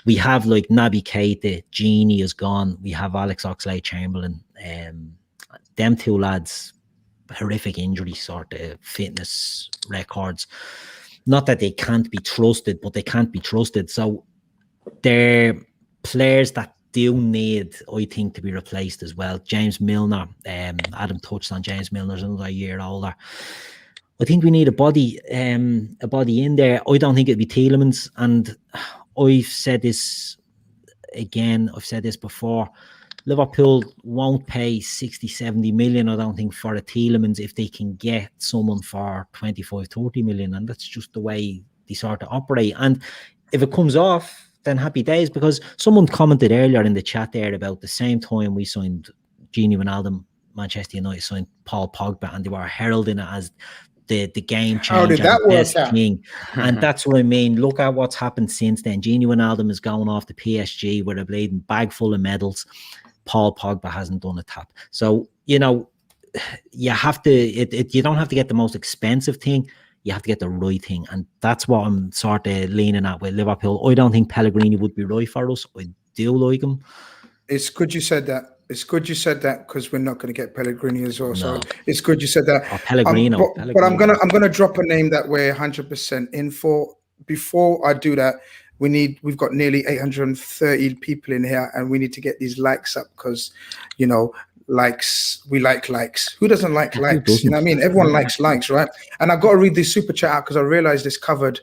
D: we have like Naby Keita, Gini is gone. We have Alex Oxlade-Chamberlain. Them two lads, horrific injury sort of fitness records. Not that they can't be trusted, but they can't be trusted. So they're players that do need, I think, to be replaced as well. James Milner, Adam touched on James Milner's another year older. I think we need a body in there. I don't think it'd be Tielemans, and I've said this again. I've said this before. Liverpool won't pay 60, 70 million, I don't think, for a Tielemans if they can get someone for 25, 30 million. And that's just the way they sort of operate. And if it comes off, then happy days, because someone commented earlier in the chat there about the same time we signed Gini Wijnaldum, Manchester United signed Paul Pogba, and they were heralding it as the game changer.
A: How did that work out?
D: And that's what I mean. Look at what's happened since then. Gini Wijnaldum is going off to PSG with a bleeding bag full of medals. Paul Pogba hasn't done a tap. So, you know, you have to, you don't have to get the most expensive thing. You have to get the right thing. And that's what I'm sort of leaning at with Liverpool. I don't think Pellegrini would be right for us. I do like him.
A: It's good you said that. It's good you said that, because we're not going to get Pellegrini as well. No. So it's good you said that.
D: Oh, Pellegrino.
A: But I'm gonna drop a name that we're 100% in for. Before I do that, we've got nearly 830 people in here, and we need to get these likes up, because, you know, likes, we like likes. Who doesn't like likes? You know what I mean? Everyone likes likes, right? And I've got to read this super chat out because I realized this covered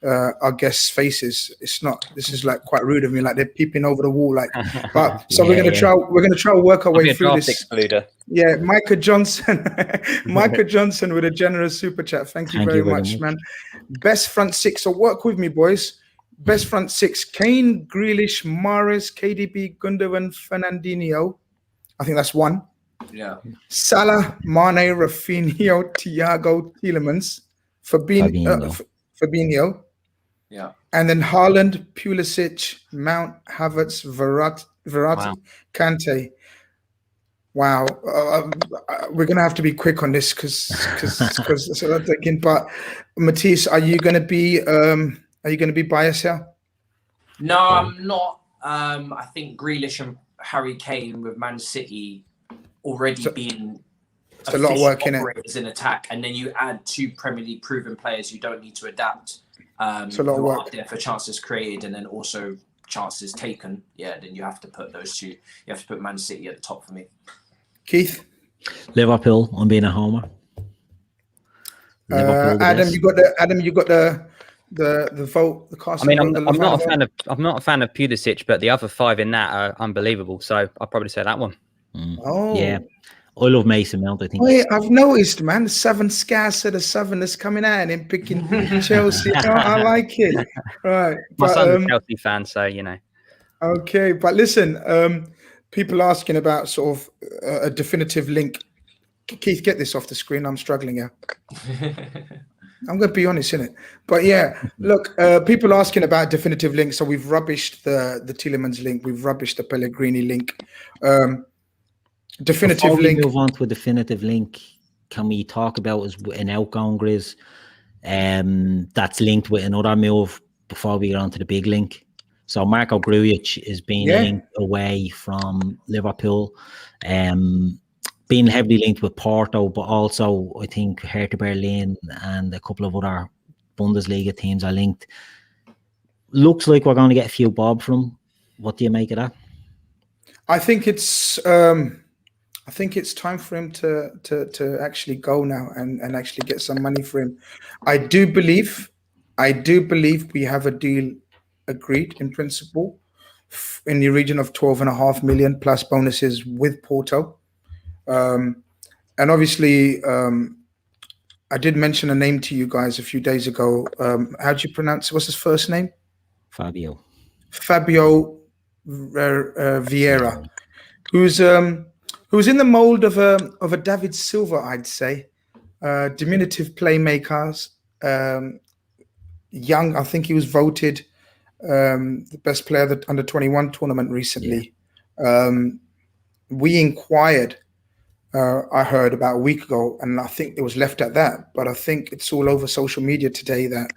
A: our guests' faces. It's not, this is like quite rude of me, like they're peeping over the wall, like, but so we're gonna try to work our way through this.
C: Excluder.
A: Yeah, Micah Johnson with a generous super chat. Thank you very much, man. Best front six. So work with me, boys. Best front six: Kane, Grealish, Mahrez, KDB, Gundogan, Fernandinho. I think that's one.
B: Yeah.
A: Salah, Mane, Rafinha, Thiago, Tielemans, Fabinho.
B: Yeah.
A: And then Haaland, Pulisic, Mount, Havertz, Verratti, Kante. Wow, we're gonna have to be quick on this because that's what I'm thinking. But Matisse, are you gonna be biased here?
B: No, I'm not. I think Grealish and Harry Kane with Man City already being
A: a lot of work in it.
B: In attack, and then you add two Premier League proven players you don't need to adapt.
A: It's a lot of work
B: up there for chances created and then also chances taken. Yeah, then you have to put those two. You have to put Man City at the top for me.
A: Keith,
D: Liverpool. I'm being a homer.
A: Adam, you got the vote. The cast.
C: I mean, I'm not a fan of Pulisic, but the other five in that are unbelievable. So I'll probably say that one.
A: Oh
D: yeah, I love Mason Mount. I think.
A: Wait, I've noticed, man. The 7 scars of the 7 that's coming out and then picking Chelsea. Oh, I like it. Right,
C: my son's a Chelsea fan, so you know.
A: Okay, but listen, people asking about sort of a definitive link. Keith, get this off the screen. I'm struggling here. I'm going to be honest, innit? But yeah, look, people asking about definitive links. So we've rubbished the Tielemans link. We've rubbished the Pellegrini link. Definitive
D: Before
A: link.
D: We move on to a definitive link. Can we talk about as an outgoing Grizz? that's linked with another move before we get on to the big link. So Marco Grujic is being linked away from Liverpool, being heavily linked with Porto, but also I think Hertha Berlin and a couple of other Bundesliga teams are linked. Looks like we're going to get a few bob from him. What do you make of that?
A: I think it's time for him to actually go now and actually get some money for him. I do believe we have a deal agreed in principle in the region of 12.5 million plus bonuses with Porto. And obviously, I did mention a name to you guys a few days ago. How do you pronounce? What's his first name?
D: Fabio
A: Vieira, who's in the mold of a David Silva, I'd say. Diminutive playmakers, young. I think he was voted the best player of the under-21 tournament recently. We inquired. I heard about a week ago, and I think it was left at that. But I think it's all over social media today that,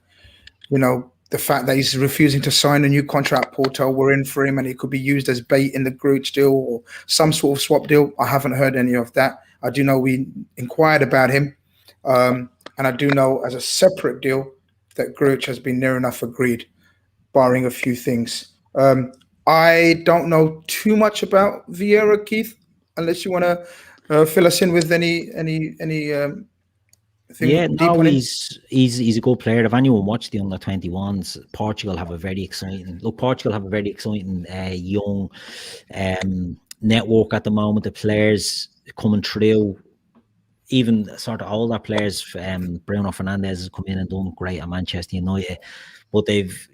A: the fact that he's refusing to sign a new contract, Porto, we're in for him, and it could be used as bait in the Grujic deal or some sort of swap deal. I haven't heard any of that. I do know we inquired about him, and I do know as a separate deal that Grujic has been near enough agreed, barring a few things. I don't know too much about Vieira, Keith, unless you want to fill us in with any
D: he's a good player. If anyone watched the under-21s, Portugal have a very exciting young network at the moment. The players coming through, even sort of older players. Bruno Fernandes has come in and done great at Manchester United, but they've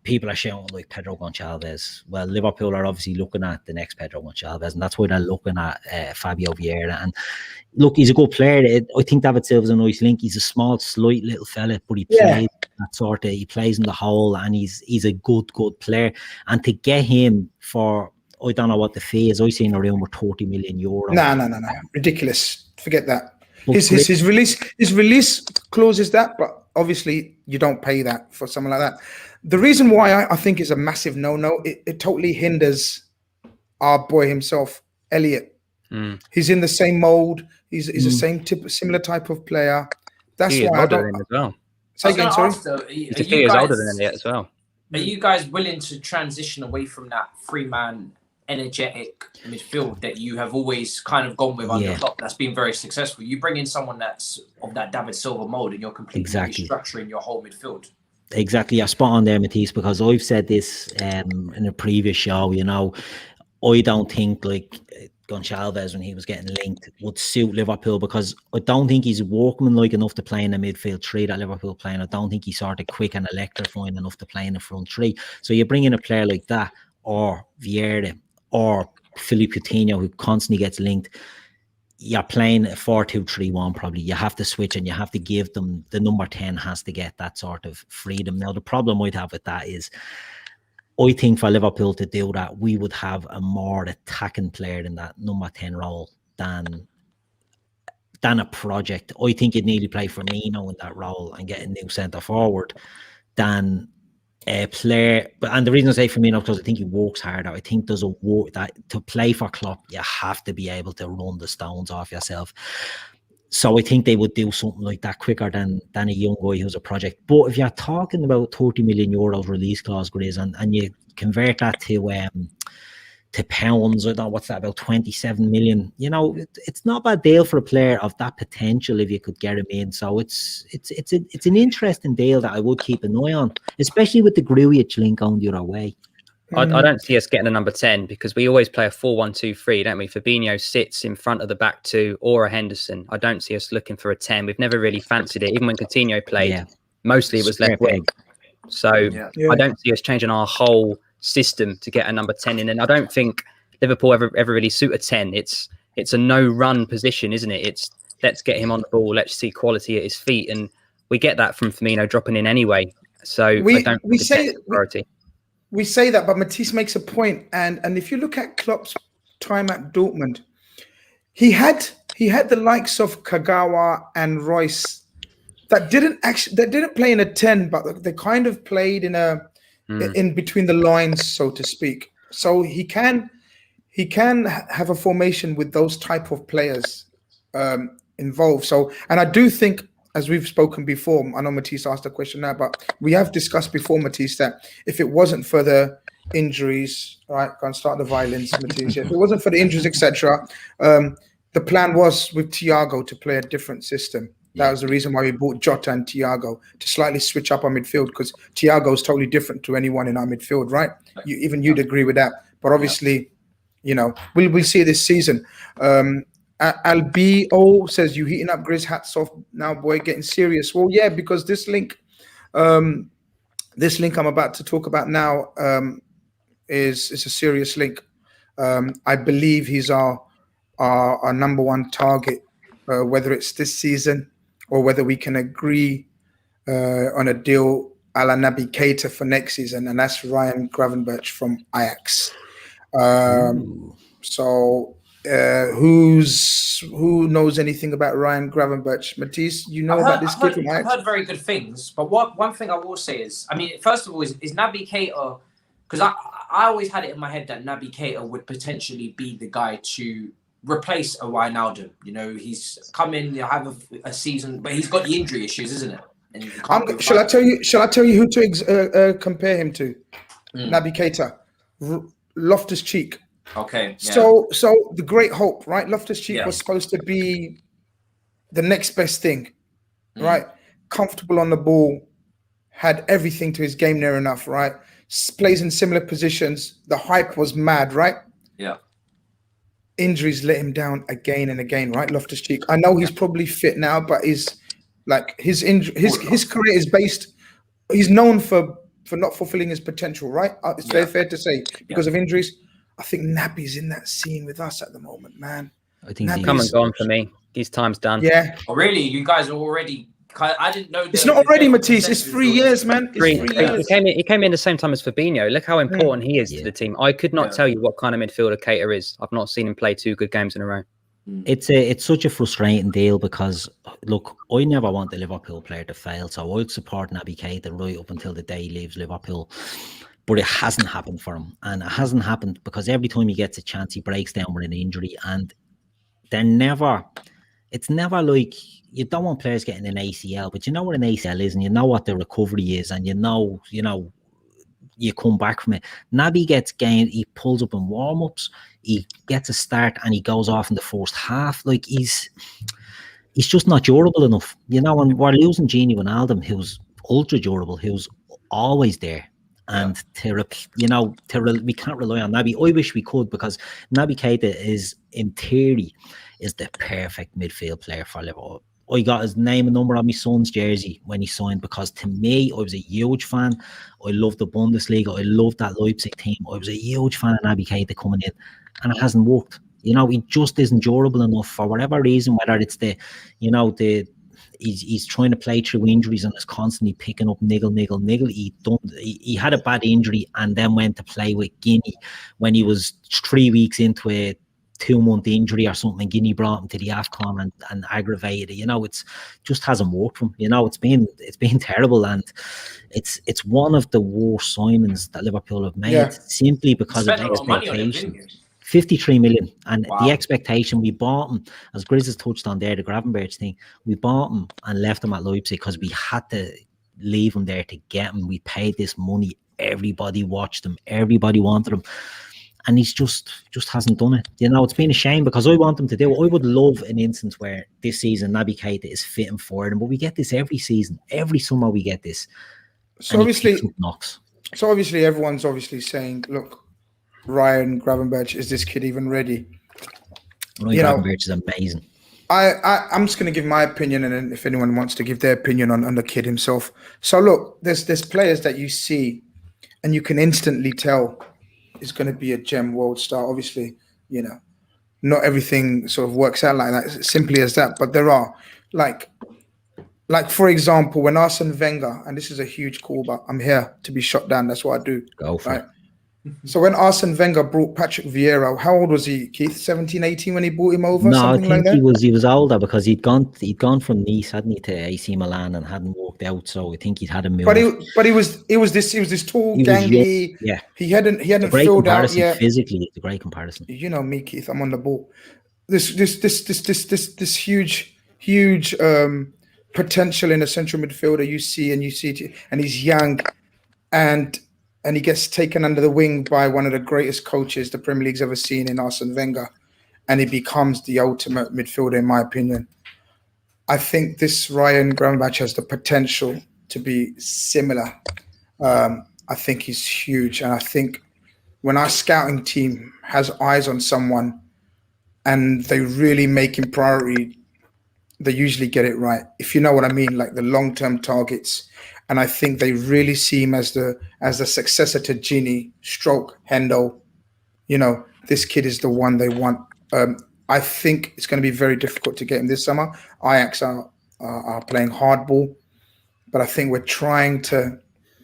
D: people are shouting like Pedro Gonçalves. Well, Liverpool are obviously looking at the next Pedro Gonçalves, and that's why they're looking at Fabio Vieira. And look, he's a good player. I think David Silva's a nice link. He's a small, slight little fella, but he plays that sort of. He plays in the hole, and he's a good player. And to get him for, I don't know what the fee is. I seen around with 30 million euros.
A: No, ridiculous. Forget that. His release clause is that, but obviously you don't pay that for someone like that. The reason why I think is a massive no-no, it totally hinders our boy himself, Elliot. He's in the same mold. He's the similar type of player. That's why I don't.
C: As well.
A: Say again, sorry.
C: He's a few years older than Elliot as well.
B: Are you guys willing to transition away from that three-man energetic midfield that you have always kind of gone with under Klopp? That's been very successful. You bring in someone that's of that David Silva mold, and you're completely restructuring your whole midfield.
D: Exactly, you're spot on there, Matisse, because I've said this in a previous show. I don't think like Gonçalves, when he was getting linked, would suit Liverpool, because I don't think he's workmanlike enough to play in the midfield three that Liverpool playing. I don't think he's sort of quick and electrifying enough to play in the front three. So you bring in a player like that, or Vieira, or Philippe Coutinho, who constantly gets linked. You're playing a 4-2-3-1 probably. You have to switch, and you have to give them, the number 10 has to get that sort of freedom. Now, the problem I'd have with that is, I think for Liverpool to do that, we would have a more attacking player in that number 10 role than a project. I think you'd nearly play Firmino in that role and get a new centre forward than a player. And the reason I say Firmino, because I think he works harder. I think there's a work that to play for Klopp, you have to be able to run the stones off yourself. So I think they would do something like that quicker than a young guy who's a project. But if you're talking about 30 million euros release clause, Grizz, and you convert that to pounds, I don't know what's that, about 27 million. It's not a bad deal for a player of that potential if you could get him in. So it's an interesting deal that I would keep an eye on, especially with the Grujic link on the other way.
C: I don't see us getting a number 10, because we always play a 4-1-2-3, don't we? Fabinho sits in front of the back two, or a Henderson. I don't see us looking for a 10. We've never really fancied it. Even when Coutinho played, mostly it was left wing. So I don't see us changing our whole system to get a number 10 in. And I don't think Liverpool ever really suit a 10. It's a no-run position, isn't it? It's let's get him on the ball, let's see quality at his feet. And we get that from Firmino dropping in anyway. So I don't think it's a priority.
A: We say that, but Matisse makes a point, and if you look at Klopp's time at Dortmund, he had the likes of Kagawa and Royce that didn't play in a 10, but they kind of played in in between the lines, so to speak. So he can have a formation with those type of players involved. So, and I do think, as we've spoken before, I know Matisse asked a question now, but we have discussed before, Matisse, that if it wasn't for the injuries, right, go and start the violence, Matisse. If it wasn't for the injuries, etc., the plan was with Thiago to play a different system. That was the reason why we bought Jota and Thiago, to slightly switch up our midfield, because Thiago is totally different to anyone in our midfield, right? You'd agree with that. But obviously, you know, we'll see this season. Albo says, you heating up Grizz, hats off now, boy, getting serious. Well, yeah, because this link I'm about to talk about now is a serious link. I believe he's our number one target, whether it's this season or whether we can agree on a deal a la Naby Keita for next season, and that's Ryan Gravenberch from Ajax. So who knows anything about Ryan Gravenberch? Matisse, you know about this kid from Ajax?
B: I've heard very good things, but one thing I will say is, I mean, first of all, is Naby Keita, because I always had it in my head that Naby Keita would potentially be the guy to replace a Wijnaldum. You know, he's come in, have a season, but he's got the injury issues, isn't it? And
A: shall I tell you who to compare him to? Naby Keita, Loftus-Cheek.
B: Okay. Yeah.
A: So the great hope, right? Loftus-Cheek was supposed to be the next best thing, right? Comfortable on the ball, had everything to his game near enough, right? Plays in similar positions. The hype was mad, right? Yeah. Injuries let him down again and again, right? Loftus-Cheek. I know he's probably fit now, but his career is based. He's known for not fulfilling his potential, right? It's very fair to say because of injuries. I think Naby's in that scene with us at the moment, man.
D: I think he's
C: come and gone for me. His time's done.
A: Yeah.
B: Oh, really? You guys are already. I didn't know.
A: It's not already, Matisse. It's 3 years, man. It's 3 years.
C: He came in the same time as Fabinho. Look how important he is to the team. I could not tell you what kind of midfielder Keita is. I've not seen him play 2 good games in a row.
D: It's such a frustrating deal because, look, I never want the Liverpool player to fail, so I'd support Naby Keita right up until the day he leaves Liverpool. But it hasn't happened for him, and it hasn't happened because every time he gets a chance, he breaks down with an injury, and it's never like, you don't want players getting an ACL, but you know what an ACL is, and you know what the recovery is, and you know, you come back from it. Naby gets gained, he pulls up in warm-ups, he gets a start, and he goes off in the first half. Like, he's just not durable enough, you know, and we're losing Gini Wijnaldum, who's ultra durable, who's always there. And we can't rely on Naby. I wish we could, because Naby Keita is, in theory, is the perfect midfield player for Liverpool. I got his name and number on my son's jersey when he signed, because to me, I was a huge fan. I loved the Bundesliga. I loved that Leipzig team. I was a huge fan of Naby Keita coming in, and it hasn't worked. You know, he just isn't durable enough for whatever reason, whether it's he's trying to play through injuries and is constantly picking up niggle. He had a bad injury and then went to play with Guinea when he was 3 weeks into a 2-month injury or something. Guinea brought him to the AFCON and aggravated it. You know, it's just hasn't worked for him. You know, it's been terrible, and it's one of the worst signings that Liverpool have made simply because of expectations. 53 million, and the expectation, we bought him, as Grizz has touched on there, the Gravenberch thing, we bought him and left him at Leipzig because we had to leave him there to get him. We paid this money, everybody watched him, everybody wanted him, and he's just hasn't done it. You know, it's been a shame because I want him to do it. I would love an instance where this season Naby Keita is fitting for him, but we get this every season, every summer we get this.
A: So obviously everyone's saying, look, Ryan Gravenberch, is this kid even ready?
D: Ryan Gravenberch is amazing.
A: I'm just going to give my opinion, and then if anyone wants to give their opinion on the kid himself. So look, there's players that you see and you can instantly tell is going to be a gem world star. Obviously, you know, not everything sort of works out like that, simply as that. But there are, like for example, when Arsene Wenger, and this is a huge call, but I'm here to be shot down. That's what I do.
D: Go for it.
A: So when Arsene Wenger brought Patrick Vieira, how old was he, Keith? 17, 18 when he brought him over?
D: No, I
A: something like
D: think
A: that?
D: he was older because he'd gone from Nice, hadn't he, to AC Milan and hadn't worked out. So I think he'd had a move.
A: But he was this tall,
D: He was young,
A: gangly.
D: yeah.
A: He hadn't
D: It's a great
A: filled out
D: comparison
A: yet.
D: physically. It's a great comparison.
A: You know me, Keith. I'm on the ball. This huge potential in a central midfielder you see, and he's young, and he gets taken under the wing by one of the greatest coaches the Premier League's ever seen in Arsene Wenger, and he becomes the ultimate midfielder, in my opinion. I think this Ryan Gravenberch has the potential to be similar. I think he's huge, and I think when our scouting team has eyes on someone and they really make him priority, they usually get it right. If you know what I mean, like the long-term targets. And I think they really see him as the successor to Gini, stroke Hendo. You know, this kid is the one they want. I think it's going to be very difficult to get him this summer. Ajax are playing hardball, but I think we're trying to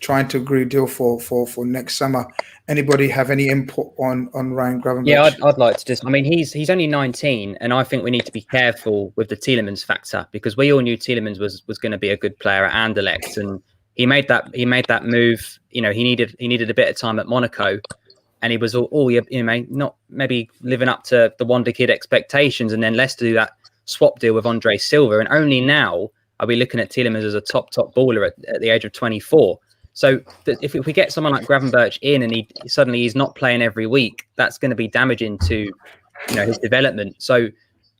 A: agree a deal for next summer. Anybody have any input on Ryan Gravenberch?
C: Yeah, I'd like to just. I mean, he's only 19, and I think we need to be careful with the Tielemans factor, because we all knew Tielemans was going to be a good player at Anderlecht, and he made that move. You know, he needed a bit of time at Monaco, and he was not maybe living up to the Wonder Kid expectations, and then Leicester do that swap deal with Andre Silva, and only now are we looking at Tielemans as a top baller at the age of 24. So if we get someone like Gravenberch in and he's not playing every week, that's going to be damaging to his development. So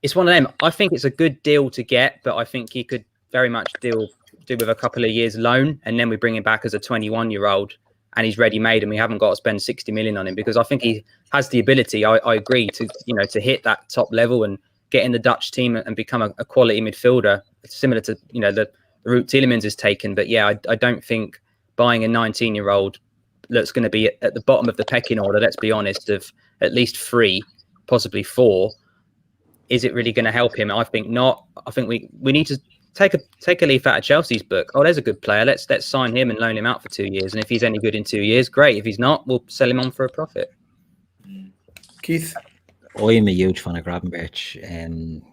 C: it's one of them. I think it's a good deal to get, but I think he could very much do with a couple of years loan, and then we bring him back as a 21-year-old and he's ready made, and we haven't got to spend 60 million on him, because I think he has the ability. I agree to hit that top level and get in the Dutch team and become a quality midfielder, similar to the route Tielemans has taken. But yeah, I don't think buying a 19-year-old that's going to be at the bottom of the pecking order, let's be honest, of at least 3, possibly 4, is it really going to help him? I think not. I think we need to take a leaf out of Chelsea's book. Oh, there's a good player. Let's sign him and loan him out for 2 years. And if he's any good in 2 years, great. If he's not, we'll sell him on for a profit.
A: Keith?
D: I'm a huge fan of Gravenberch.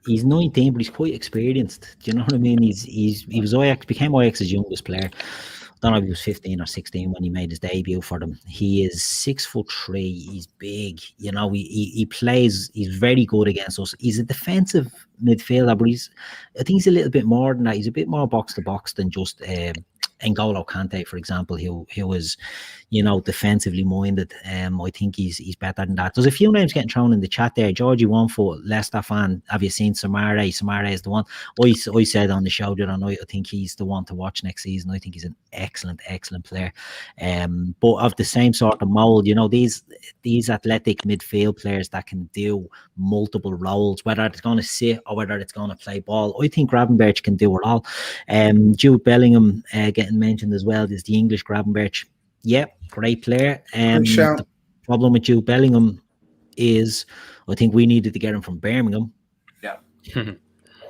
D: He's 19, but he's quite experienced. Do you know what I mean? He was became Ajax's youngest player. I don't know if he was 15 or 16 when he made his debut for them. He is 6'3". He's big. He plays. He's very good against us. He's a defensive midfielder, but I think he's a little bit more than that. He's a bit more box to box than just N'Golo Kante, for example, who was, defensively minded. I think he's better than that. There's a few names getting thrown in the chat there. Georgie Onefoot, Leicester fan. Have you seen Samare? Samare is the one. I said on the show the other night, I think he's the one to watch next season. I think he's an excellent player. But of the same sort of mold, these athletic midfield players that can do multiple roles, whether it's going to sit or whether it's going to play ball. I think Gravenberch can do it all. Jude Bellingham getting mentioned as well. There's the English Gravenberch. Yeah, great player. The problem with Jude Bellingham is I think we needed to get him from Birmingham to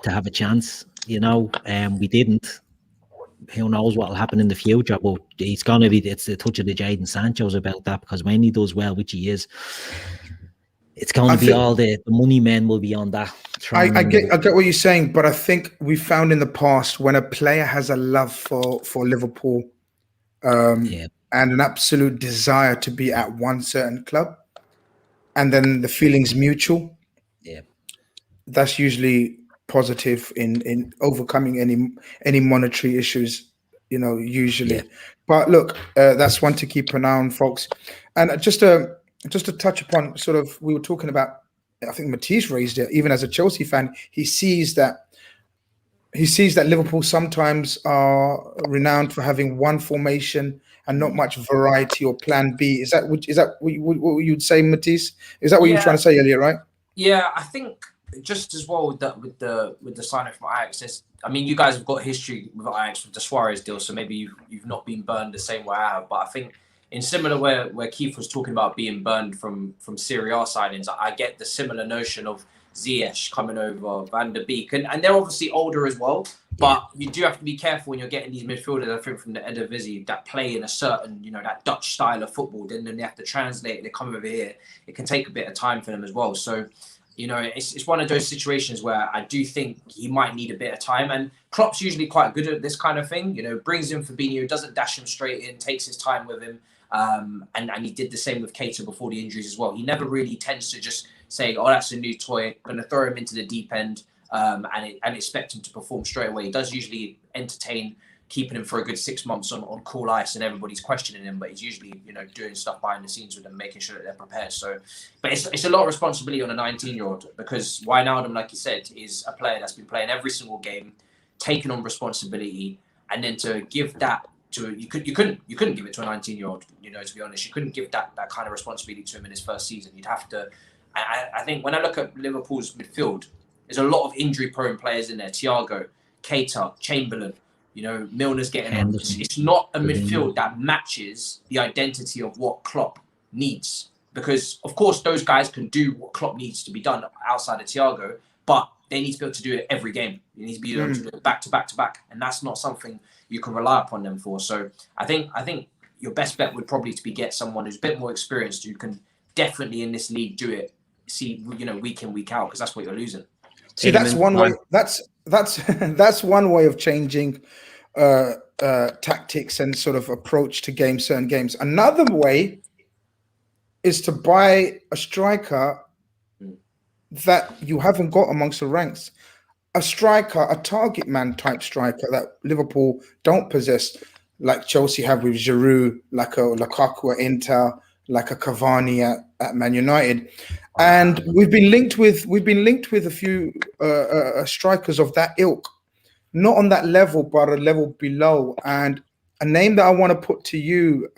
D: have a chance. We didn't. Who knows what will happen in the future, but it's going to be it's the touch of the Jadon Sancho's about that, because when he does well, which he is, it's going to be all the money men will be on that.
A: I get what you're saying, but I think we found in the past when a player has a love for Liverpool and an absolute desire to be at one certain club, and then the feeling's mutual, that's usually positive in overcoming any monetary issues, usually. But look, that's one to keep an eye on, folks. And just to touch upon, sort of, we were talking about, I think Matisse raised it, even as a Chelsea fan, he sees that Liverpool sometimes are renowned for having one formation and not much variety or plan B. Is that what you'd say, Matisse? Is that what you were trying to say earlier, right?
B: Yeah, I think just as well with the signing from Ajax, you guys have got history with Ajax with the Suarez deal, so maybe you've not been burned the same way I have. But I think in similar where Keith was talking about being burned from Serie A signings, I get the similar notion of Ziyech coming over, Van der Beek, and they're obviously older as well. But you do have to be careful when you're getting these midfielders, I think, from the Eredivisie that play in a certain, that Dutch style of football. Then they have to translate. They come over here. It can take a bit of time for them as well. So, it's one of those situations where I do think he might need a bit of time. And Klopp's usually quite good at this kind of thing. Brings in Fabinho, doesn't dash him straight in, takes his time with him. And he did the same with Keita before the injuries as well. He never really tends to just say, "Oh, that's a new toy. I'm going to throw him into the deep end." And expect him to perform straight away. He does usually entertain keeping him for a good 6 months on cool ice, and everybody's questioning him, but he's usually doing stuff behind the scenes with them, making sure that they're prepared. So, but it's a lot of responsibility on a 19-year-old, because Wijnaldum, like you said, is a player that's been playing every single game, taking on responsibility, and then to give that to you couldn't give it to a 19-year-old. To be honest, you couldn't give that kind of responsibility to him in his first season. You'd have to. I think when I look at Liverpool's midfield, there's a lot of injury-prone players in there. Thiago, Keita, Chamberlain, Milner's getting on. It's not a midfield that matches the identity of what Klopp needs. Because, of course, those guys can do what Klopp needs to be done outside of Thiago, but they need to be able to do it every game. They need to be able to do it back to back to back. And that's not something you can rely upon them for. So I think your best bet would probably be get someone who's a bit more experienced, who can definitely in this league do it, week in, week out, because that's what you're losing.
A: See, that's one way. That's one way of changing tactics and sort of approach to certain games. Another way is to buy a striker that you haven't got amongst the ranks. A striker, a target man type striker that Liverpool don't possess, like Chelsea have with Giroud, like a Lukaku at Inter, like a Cavani at Man United. And we've been linked with a few strikers of that ilk, not on that level, but a level below. And a name that I want to put to you,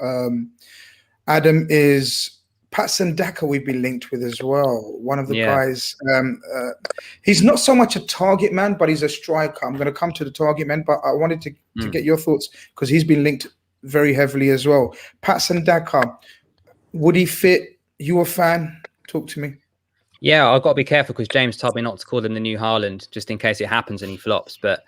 A: Adam, is Sendaka. We've been linked with as well. One of the guys. He's not so much a target man, but he's a striker. I'm going to come to the target man, but I wanted to get your thoughts, because he's been linked very heavily as well. Sendaka, would he fit? You a fan? Talk to me.
C: Yeah, I've got to be careful, because James told me not to call him the new Haaland, just in case it happens and he flops. But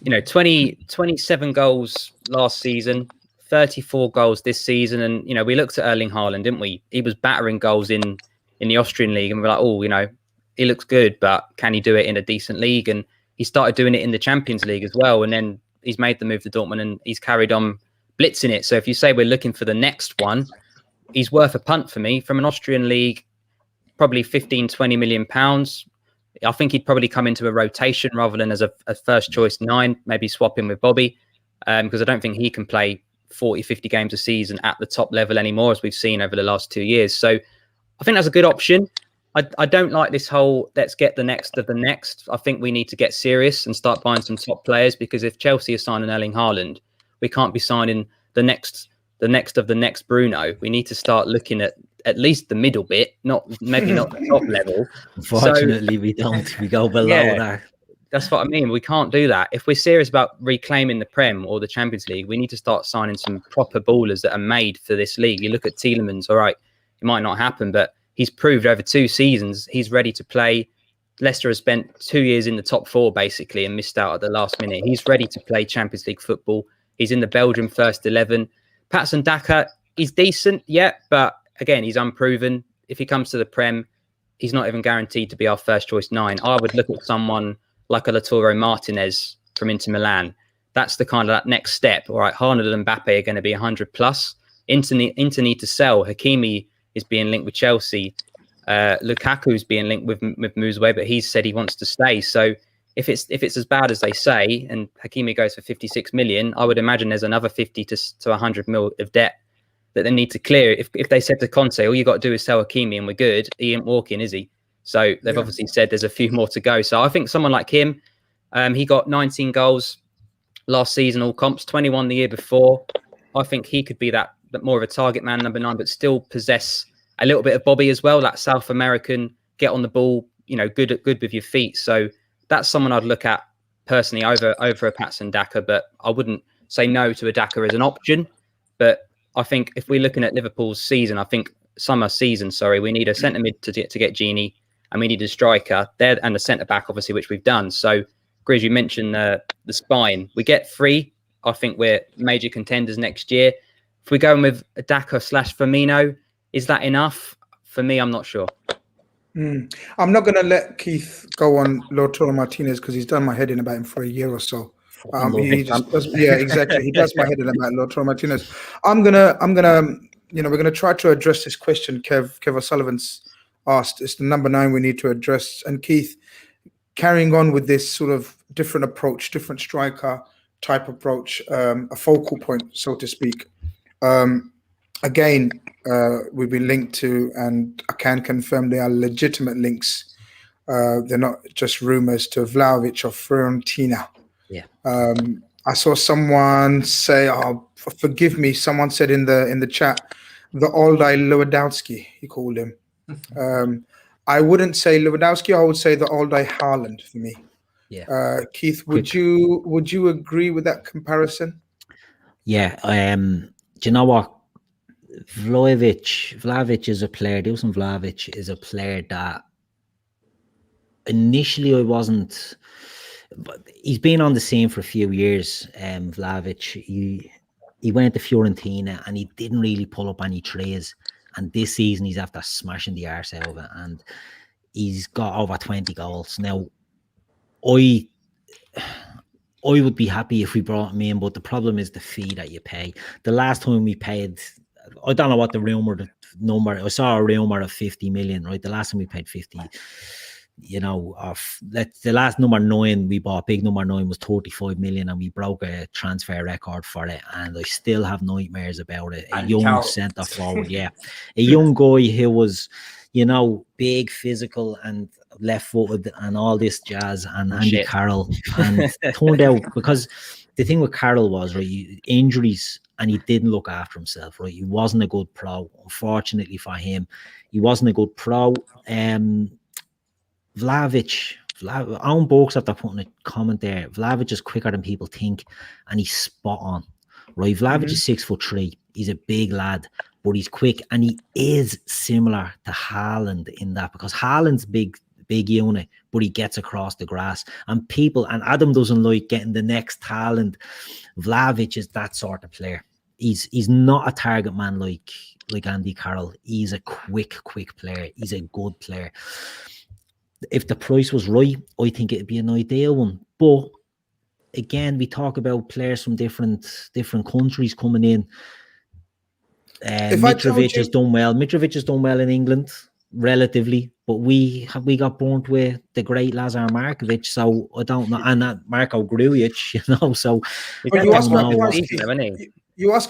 C: 27 goals last season, 34 goals this season, and we looked at Erling Haaland, didn't we? He was battering goals in the Austrian league, and we're like, he looks good, but can he do it in a decent league? And he started doing it in the Champions League as well, and then he's made the move to Dortmund, and he's carried on blitzing it. So if you say we're looking for the next one, he's worth a punt for me. From an Austrian league, probably 15-20 million pounds. I think he'd probably come into a rotation rather than as a first choice 9, maybe swap him with Bobby, because I don't think he can play 40-50 games a season at the top level anymore, as we've seen over the last 2 years. So I think that's a good option. I don't like this whole let's get the next of the next. I think we need to get serious and start buying some top players, because if Chelsea are signing Erling Haaland, we can't be signing the next of the next Bruno. We need to start looking at least the middle bit, maybe not the top level.
D: Unfortunately, we don't. We go below that.
C: That's what I mean. We can't do that. If we're serious about reclaiming the Prem or the Champions League, we need to start signing some proper ballers that are made for this league. You look at Tielemans, all right, it might not happen, but he's proved over 2 seasons he's ready to play. Leicester has spent 2 years in the top 4, basically, and missed out at the last minute. He's ready to play Champions League football. He's in the Belgium first 11. Sendaka, he's decent, but again, he's unproven. If he comes to the Prem, he's not even guaranteed to be our first choice 9. I would look at someone like a Lautaro Martinez from Inter Milan. That's the kind of that next step. All right, Haaland and Mbappe are going to be 100 plus. Inter need to sell. Hakimi is being linked with Chelsea. Lukaku's being linked with Muzwe, but he's said he wants to stay. So if it's as bad as they say, and Hakimi goes for 56 million, I would imagine there's another 50 to 100 mil of debt that they need to clear. If they said to Conte, all you got to do is sell Hakimi and we're good, he ain't walking, is he? So they've obviously said there's a few more to go. So I think someone like him, he got 19 goals last season, all comps, 21 the year before. I think he could be that more of a target man, number 9, but still possess a little bit of Bobby as well, that South American, get on the ball, good with your feet. So that's someone I'd look at personally over a Sendaka, but I wouldn't say no to a Daka as an option. But I think if we're looking at Liverpool's season, summer season, we need a centre mid to get Genie, and we need a striker there and a centre back, obviously, which we've done. So Grizz, you mentioned the spine. We get 3. I think we're major contenders next year. If we're going with Daka / Firmino, is that enough? For me, I'm not sure.
A: I'm not going to let Keith go on Lautaro Martinez because he's done my head in about him for a year or so. He just does, yeah, exactly. He does my head in about Lautaro Martinez. We're gonna try to address this question Kev O'Sullivan's asked. It's the number 9 we need to address. And Keith, carrying on with this sort of different approach, different striker type approach, a focal point, so to speak. Again, we've been linked to, and I can confirm they are legitimate links. They're not just rumors, to Vlahovic of Fiorentina.
C: Yeah.
A: I saw someone say, forgive me, someone said in the chat, the Aldai Lewandowski, he called him. I wouldn't say Lewandowski, I would say the Aldai Haaland for me.
C: Yeah.
A: Keith, would you agree with that comparison?
D: Yeah. Do you know what? Vlahovic is a player. Dusan Vlahovic is a player that initially I wasn't. But he's been on the scene for a few years. Vlahovic, he went to Fiorentina and he didn't really pull up any trees. And this season he's after smashing the arse out of it, and he's got over 20 goals. Now, I would be happy if we brought him in, but the problem is the fee that you pay. The last time we paid, I don't know what the number. I saw a rumor of 50 million. Right, the last time we paid 50. You know, the last number 9 we bought, big number 9, was 35 million, and we broke a transfer record for it. And I still have nightmares about it. A young centre forward, yeah, a young guy who was, you know, big, physical, and left-footed, and all this jazz, and Andy Carroll. And it turned out, because the thing with Carroll was, right, injuries, and he didn't look after himself. Right, he wasn't a good pro. Unfortunately for him, he wasn't a good pro. Vlahovic, Owen Borks, after putting a comment there, Vlahovic is quicker than people think, and he's spot on. Right, Vlahovic is 6'3". He's a big lad, but he's quick, and he is similar to Haaland in that, because Haaland's big unit, but he gets across the grass. And Adam doesn't like getting the next Haaland. Vlahovic is that sort of player. He's not a target man like Andy Carroll. He's a quick player. He's a good player. If the price was right, I think it'd be an ideal one. But again, we talk about players from different countries coming in. Mitrovic has done well. Mitrovic has done well in England, relatively, but we got burnt with the great Lazar Markovic. So I don't know, and that Marko Grujic, you know. So
A: you ask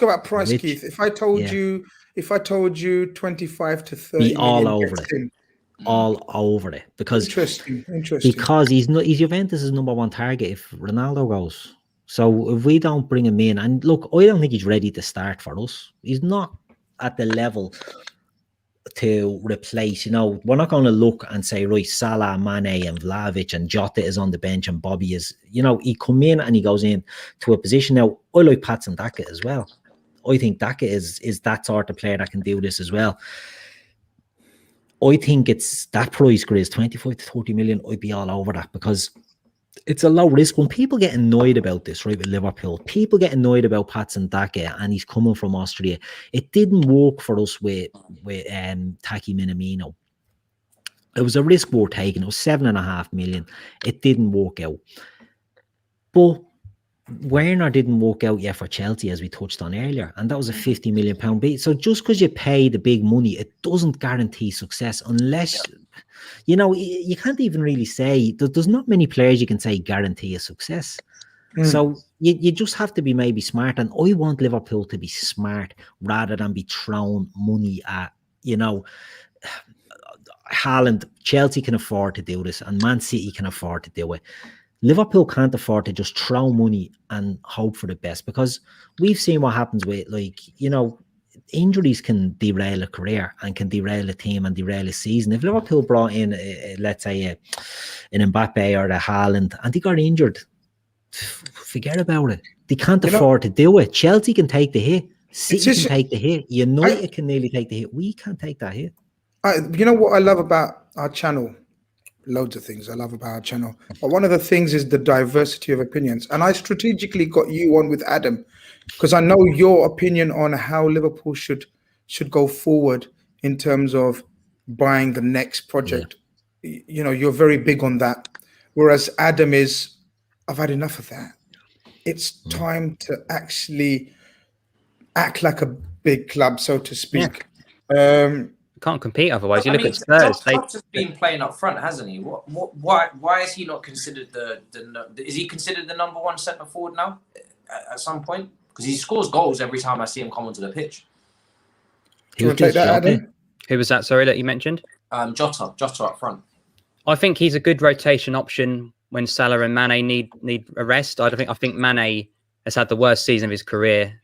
A: about price, Keith. If I told you 25 to 30,
D: be all over it. All over it, because he's Juventus' number 1 target if Ronaldo goes. So if we don't bring him in, and look, I don't think he's ready to start for us. He's not at the level to replace. You know, we're not going to look and say, right, Salah, Mane, and Vlahovic, and Jota is on the bench, and Bobby is. You know, he come in and he goes in to a position. Now, I like Pats and Daka as well. I think Daka is that sort of player that can do this as well. I think it's that price, Grizz, 25 to 30 million. I'd be all over that, because it's a low risk. When people get annoyed about this, right, with Liverpool, people get annoyed about Pats and Daka, and he's coming from Austria. It didn't work for us with Taki Minamino. It was a risk we're taking. It was 7.5 million. It didn't work out. But Werner didn't work out yet for Chelsea, as we touched on earlier, and that was a £50 million bid. So just because you pay the big money, it doesn't guarantee success, unless, you know, you can't even really say, there's not many players you can say guarantee a success. So you just have to be maybe smart, and I want Liverpool to be smart rather than be throwing money at, you know, Haaland. Chelsea can afford to do this, and Man City can afford to do it. Liverpool can't afford to just throw money and hope for the best, because we've seen what happens with, like, you know, injuries can derail a career and can derail a team and derail a season. If Liverpool brought in, let's say, an Mbappe or a Haaland, and they got injured, forget about it. They can't afford to do it. Chelsea can take the hit. City can take the hit. United can nearly take the hit. We can't take that hit.
A: You know what I love about our channel? loads of things I love about our channel. But one of the things is the diversity of opinions. And I strategically got you on with Adam because I know your opinion on how Liverpool should go forward in terms of buying the next project. You know, you're very big on that. Whereas Adam is, I've had enough of that. It's time to actually act like a big club, so to speak.
C: Can't compete otherwise. You
B: I
C: look
B: mean,
C: at Spurs.
B: Klopp's been playing up front, hasn't he? Why is he not considered is he considered the number one centre forward now at some point? Because he scores goals every time I see him come onto the pitch.
A: Who was
C: that? Sorry, that you mentioned.
B: Jota up front.
C: I think he's a good rotation option when Salah and Mane need a rest. I think Mane has had the worst season of his career,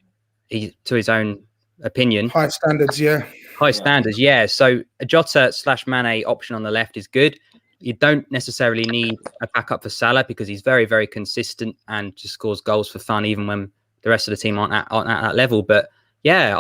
C: to his own opinion.
A: High standards, yeah.
C: High standards, yeah. So a Jota/Mane option on the left is good. You don't necessarily need a backup for Salah because he's very, very consistent and just scores goals for fun, even when the rest of the team aren't at that level. But yeah,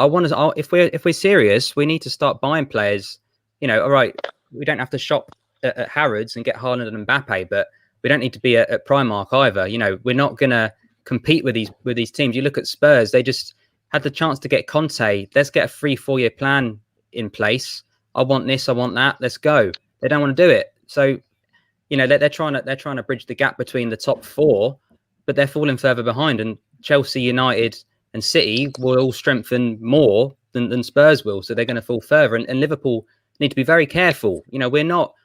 C: if we're serious, we need to start buying players. You know, all right, we don't have to shop at Harrods and get Haaland and Mbappe, but we don't need to be at Primark either. You know, we're not gonna compete with these teams. You look at Spurs; they just had the chance to get Conte. Let's get a 3-4 year plan in place. I want this, I want that. Let's go. They don't want to do it. So, you know, they're trying to bridge the gap between the top four, but they're falling further behind. And Chelsea, United, and City will all strengthen more than Spurs will. So they're going to fall further. And Liverpool need to be very careful. You know, we're not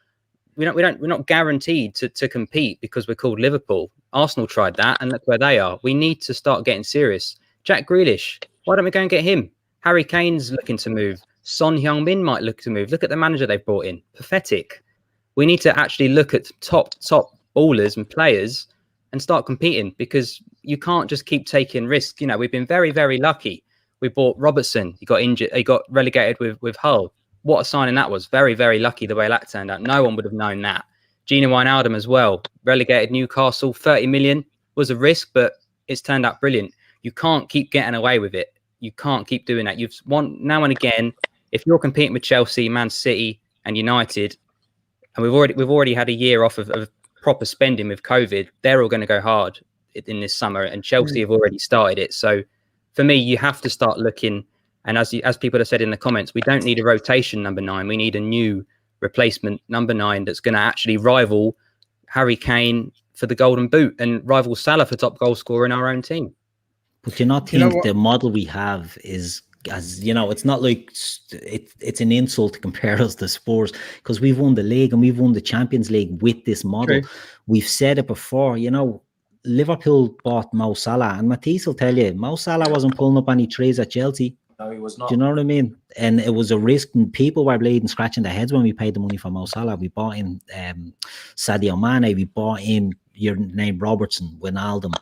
C: guaranteed to compete because we're called Liverpool. Arsenal tried that, and look where they are. We need to start getting serious. Jack Grealish, why don't we go and get him? Harry Kane's looking to move. Son Heung-min might look to move. Look at the manager they've brought in. Pathetic. We need to actually look at top ballers and players and start competing because you can't just keep taking risks. You know, we've been very, very lucky. We bought Robertson. He got injured. He got relegated with Hull. What a signing that was. Very, very lucky the way that turned out. No one would have known that. Gino Wijnaldum as well. Relegated Newcastle. 30 million was a risk, but it's turned out brilliant. You can't keep getting away with it. You can't keep doing that. You've won now and again. If you're competing with Chelsea, Man City, and United, and we've already had a year off of proper spending with COVID, they're all going to go hard in this summer, and Chelsea have already started it. So, for me, you have to start looking. And as people have said in the comments, we don't need a rotation number 9. We need a new replacement number 9 that's going to actually rival Harry Kane for the Golden Boot and rival Salah for top goal scorer in our own team.
D: But do you not think the model we have is, as you know, it's not like it's an insult to compare us to Spurs because we've won the league and we've won the Champions League with this model. True. We've said it before, you know, Liverpool bought Mo Salah, and Matisse will tell you, Mo Salah wasn't pulling up any trees at Chelsea.
B: No, he was not.
D: Do you know what I mean? And it was a risk, and people were bleeding, scratching their heads when we paid the money for Mo Salah. We bought in Sadio Mane, we bought in your name Robertson, Wijnaldum,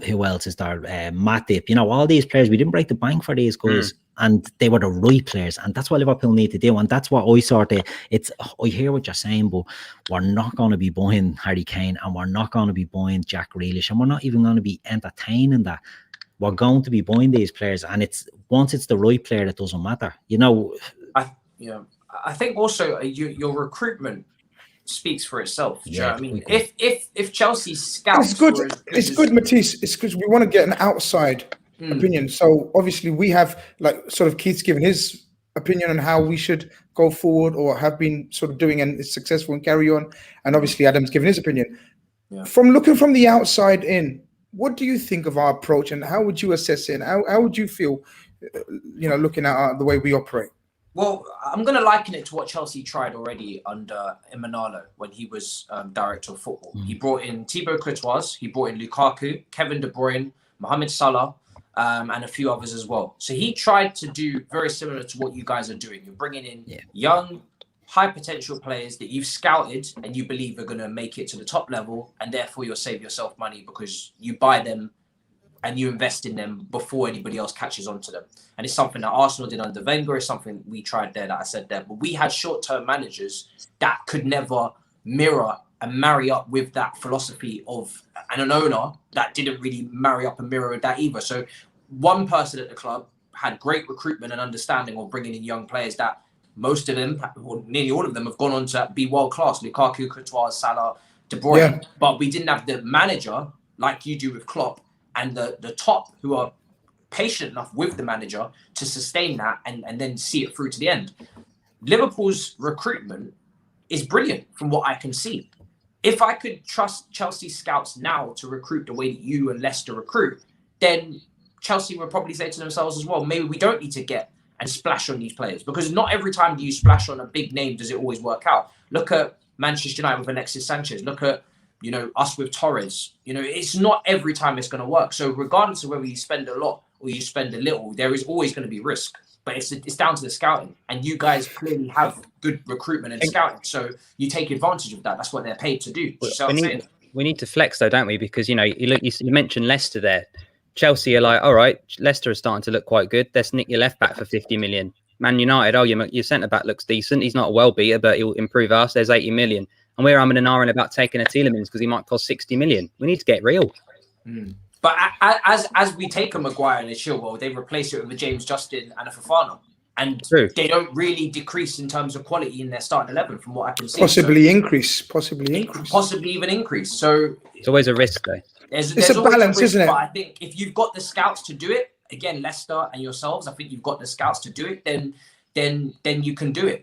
D: who else is there? Matip, you know, all these players. We didn't break the bank for these guys, and they were the right players, and that's what Liverpool need to do. And that's what I sort of. I hear what you're saying, but we're not going to be buying Harry Kane, and we're not going to be buying Jack Grealish, and we're not even going to be entertaining that. We're going to be buying these players, and once it's the right player, it doesn't matter. You know.
B: I think also your recruitment speaks for itself.
D: Yeah,
B: do you know what I mean? If Chelsea scouts,
A: it's good, Matisse. It's because we want to get an outside opinion. So obviously we have, like, sort of Keith's given his opinion on how we should go forward or have been sort of doing and is successful and carry on, and obviously Adam's given his opinion. Yeah. From looking from the outside in, what do you think of our approach, and how would you assess it? And how would you feel, you know, looking at the way we operate?
B: Well, I'm going to liken it to what Chelsea tried already under Emanalo when he was director of football. He brought in Thibaut Courtois, he brought in Lukaku, Kevin De Bruyne, Mohamed Salah, and a few others as well. So he tried to do very similar to what you guys are doing. You're bringing in young, high potential players that you've scouted and you believe are going to make it to the top level, and therefore you'll save yourself money because you buy them and you invest in them before anybody else catches on to them. And it's something that Arsenal did under Wenger. It's something we tried there that I said there. But we had short-term managers that could never mirror and marry up with that philosophy of, and an owner that didn't really marry up and mirror with that either. So one person at the club had great recruitment and understanding of bringing in young players that most of them, or nearly all of them, have gone on to be world class. Lukaku, Courtois, Salah, De Bruyne. But we didn't have the manager like you do with Klopp, and the top who are patient enough with the manager to sustain that and then see it through to the end. Liverpool's recruitment is brilliant from what I can see. If I could trust Chelsea scouts now to recruit the way that you and Leicester recruit, then Chelsea would probably say to themselves as well, maybe we don't need to get and splash on these players, because not every time you splash on a big name does it always work out. Look at Manchester United with Alexis Sanchez. Look at, us with Torres. It's not every time it's going to work. So regardless of whether you spend a lot or you spend a little, there is always going to be risk. But it's down to the scouting, and you guys clearly have good recruitment and scouting, so you take advantage of that. That's what they're paid to do.
C: We need to flex though, don't we? Because you mentioned Leicester there. Chelsea are like, all right, Leicester are starting to look quite good. Let's nick your left back for 50 million. Man United, your centre back looks decent. He's not a well beater, but he'll improve us. There's 80 million, and we're umming and ahhing about taking a Tielemans because he might cost 60 million. We need to get real.
B: But as we take a Maguire and a Chilwell, they replace it with a James Justin and a Fofana. And they don't really decrease in terms of quality in their starting 11 from what I can see.
A: Possibly increase.
B: Possibly even increase. So
C: it's always a risk though.
A: It's a balance, isn't it?
B: But I think if you've got the scouts to do it, again, Leicester and yourselves, I think you've got the scouts to do it, then you can do it.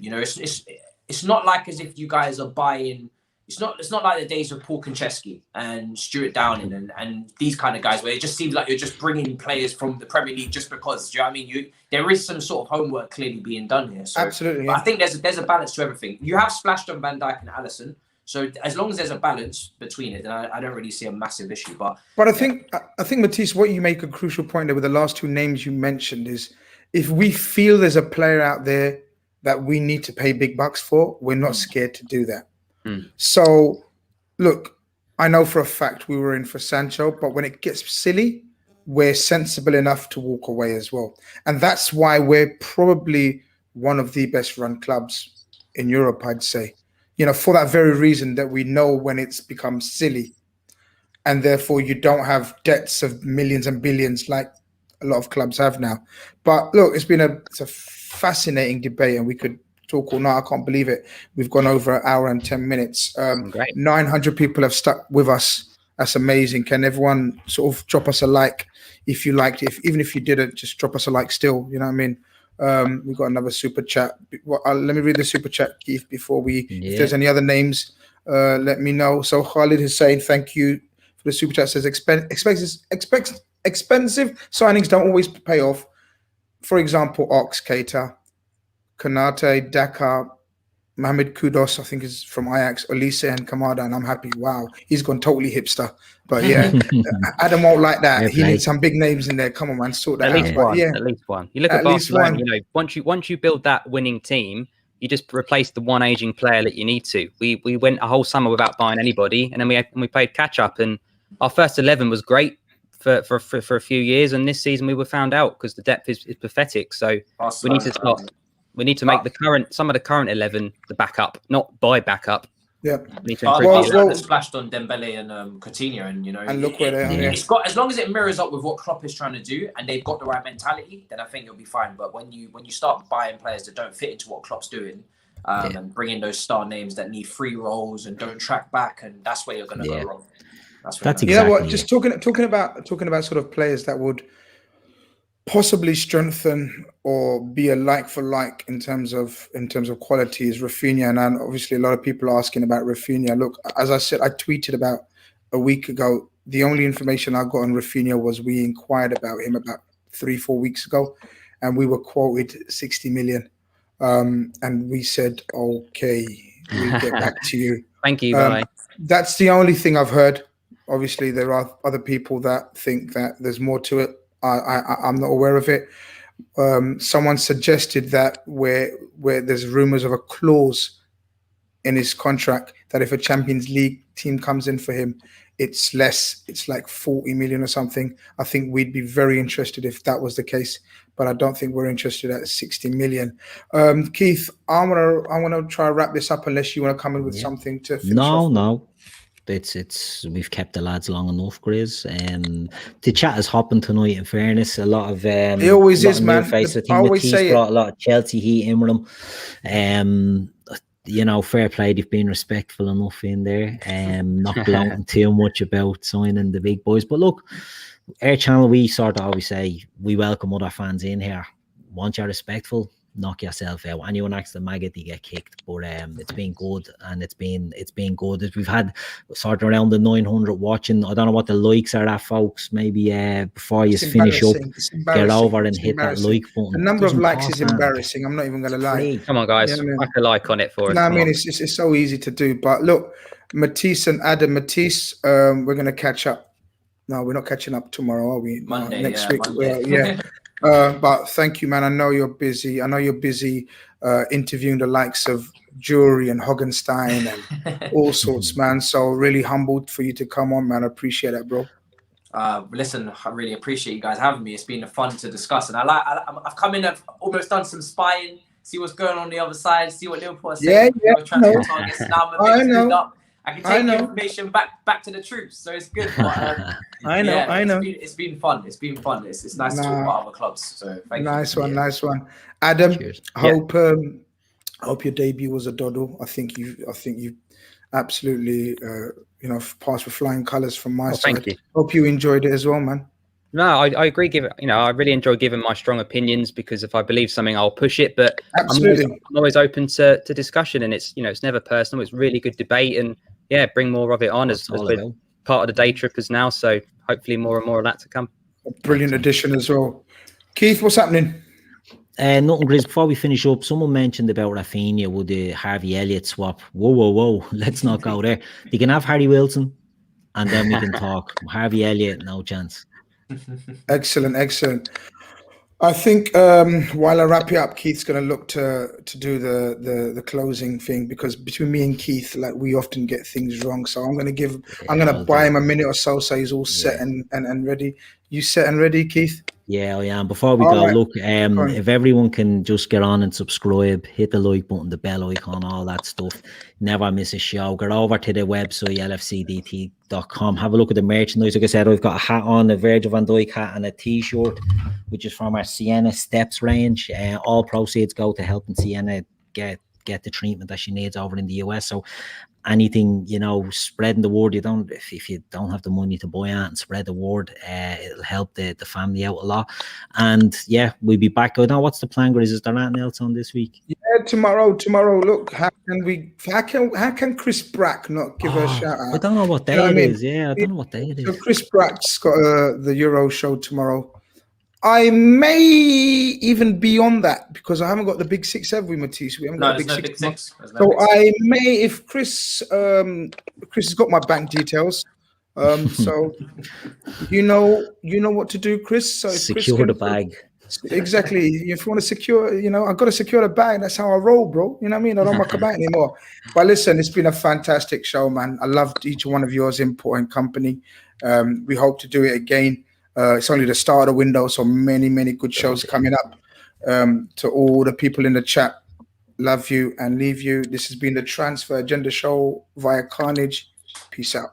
B: It's not like as if you guys are buying. It's not like the days of Paul Konchesky and Stuart Downing and these kind of guys where it just seems like you're just bringing players from the Premier League just because. Do you know what I mean? There is some sort of homework clearly being done here. So,
A: absolutely.
B: But I think there's a balance to everything. You have splashed on Van Dijk and Alisson. So as long as there's a balance between it, then I don't really see a massive issue. But
A: I think Matisse, what you make a crucial point there with the last two names you mentioned is if we feel there's a player out there that we need to pay big bucks for, we're not scared to do that. So, look, I know for a fact we were in for Sancho, but when it gets silly, we're sensible enough to walk away as well. And that's why we're probably one of the best run clubs in Europe, I'd say. For that very reason that we know when it's become silly. And therefore, you don't have debts of millions and billions like a lot of clubs have now. But look, it's a fascinating debate, and we could talk all night. I can't believe it. We've gone over an hour and 10 minutes. 900 people have stuck with us. That's amazing. Can everyone sort of drop us a like if you liked it? Even if you didn't, just drop us a like still. You know what I mean? We've got another super chat. Let me read the super chat, Keith, before if there's any other names, let me know. So Khalid is saying thank you for the super chat. Says expensive signings don't always pay off. For example, Ox, Keita, Konate, Daka, Mohamed Kudus, I think is from Ajax, Olise and Kamada, and I'm happy. Wow, he's gone totally hipster. But yeah, Adam won't like that. He needs some big names in there. Come on, man, sort that out.
C: At least one. You look at Barcelona, once you build that winning team, you just replace the one aging player that you need to. We went a whole summer without buying anybody, and then we played catch up, and our first 11 was great for a few years, and this season we were found out because the depth is pathetic. So we need to start. We need to make some of the current 11 the backup, not buy backup.
A: Yeah.
B: We need to improve splashed on Dembele and Coutinho, and
A: and look where they are.
B: It's got, as long as it mirrors up with what Klopp is trying to do, and they've got the right mentality, then I think it'll be fine. But when you start buying players that don't fit into what Klopp's doing, and bring in those star names that need free rolls and don't track back, and that's where you're going to go wrong.
D: That's exactly.
A: You know what? Just talking about sort of players that would possibly strengthen or be a like for like in terms of quality is Rafinha, and obviously a lot of people are asking about Rafinha. Look, as I said, I tweeted about a week ago. The only information I got on Rafinha was we inquired about him about 3-4 weeks ago, and we were quoted 60 million, and we said okay, we'll get back to you.
C: Thank you. Bye.
A: That's the only thing I've heard. Obviously, there are other people that think that there's more to it. I'm not aware of it. Someone suggested that where there's rumors of a clause in his contract that if a Champions League team comes in for him, it's less. It's like 40 million or something. I think we'd be very interested if that was the case, but I don't think we're interested at 60 million. Keith, I want to try to wrap this up unless you want to come in with something to finish off.
D: No. we've kept the lads long enough, Grizz. The chat is hopping tonight. In fairness, a lot of
A: it always is, man.
D: face. I
A: I
D: think
A: always
D: Matisse
A: say
D: brought a lot of Chelsea heat in with him. You know, fair play. They've been respectful enough in there, not gloating too much about signing the big boys. But look, our channel, we sort of always say we welcome other fans in here. Once you're respectful, knock yourself out. Anyone acts the maggot, they get kicked. But it's been good, and it's been good. We've had sort of around the 900 watching. I don't know what the likes are at, folks. Maybe before you finish up, get over and hit that like button.
A: The number of likes is embarrassing. I'm not even going to lie.
C: Come on, guys, whack a like on it for us.
A: No, I mean it's so easy to do. But look, Matisse and Adam, Matisse, we're going to catch up. No, we're not catching up tomorrow, are we?
B: Monday,
A: next week.
B: Monday.
A: But thank you, man. I know you're busy. Interviewing the likes of Jury and Hoggenstein and all sorts, man. So really humbled for you to come on, man. I appreciate that, bro.
B: Listen, I really appreciate you guys having me. It's been fun to discuss, and I've come in. I've almost done some spying, see what's going on the other side, see what Liverpool are saying. Transfer targets. Now I'm a bit screwed up. I can take the information back to the troops, so it's good. But,
A: I know.
B: It's been fun. It's nice to talk about other clubs. So thank you.
A: Nice one. Adam,
C: cheers.
A: Hope your debut was a doddle. I think you absolutely passed with flying colours from my side.
C: Thank you.
A: Hope you enjoyed it as well, man.
C: No, I agree. I really enjoy giving my strong opinions, because if I believe something, I'll push it. But
A: absolutely,
C: I'm always open to discussion, and it's never personal. It's really good debate, and bring more of it on as we're part of the Daytrippers now. So hopefully more and more of that to come.
A: A brilliant addition as well. Keith, what's happening?
D: Nothing, Grizz. Before we finish up, someone mentioned about Rafinha with the Harvey Elliott swap. Whoa. Let's not go there. You can have Harry Wilson, and then we can talk. Harvey Elliott, no chance.
A: Excellent. I think while I wrap it up, Keith's going to look to do the closing thing, because between me and Keith, like, we often get things wrong. So I'm going to buy him a minute or so he's all set and ready. You set and ready, Keith? Yeah, I am. Before we go, look, if everyone can just get on and subscribe, hit the like button, the bell icon, all that stuff. Never miss a show. Get over to the website, LFCDT.com. Have a look at the merchandise. Like I said, I've got a hat on, a Virgil van Dijk hat, and a T-shirt, which is from our Sienna Steps range. All proceeds go to helping Sienna get the treatment that she needs over in the US. So anything, spreading the word. If you don't have the money to buy it and spread the word, it'll help the family out a lot. And we'll be back. I don't know what's the plan, Grizz. Is there anything else on this week? Tomorrow. Look, how can Chris Brack not give her a shout out?
D: I don't know what day it is. I don't know what day it is.
A: So Chris Brack's got the Euro show tomorrow. I may even be on that, because I haven't got the big six, have we, Matisse? We haven't got the big six. So I may, if Chris has got my bank details. So you know what to do, Chris. So
D: secure the bag.
A: Exactly. If you want to secure, I've got to secure the bag. That's how I roll, bro. You know what I mean? I don't muck about anymore. But listen, it's been a fantastic show, man. I loved each one of yours input and company. We hope to do it again. It's only the start of the window, so many good shows coming up. To all the people in the chat, love you and leave you. This has been the Transfer Agenda Show via Carnage. Peace out.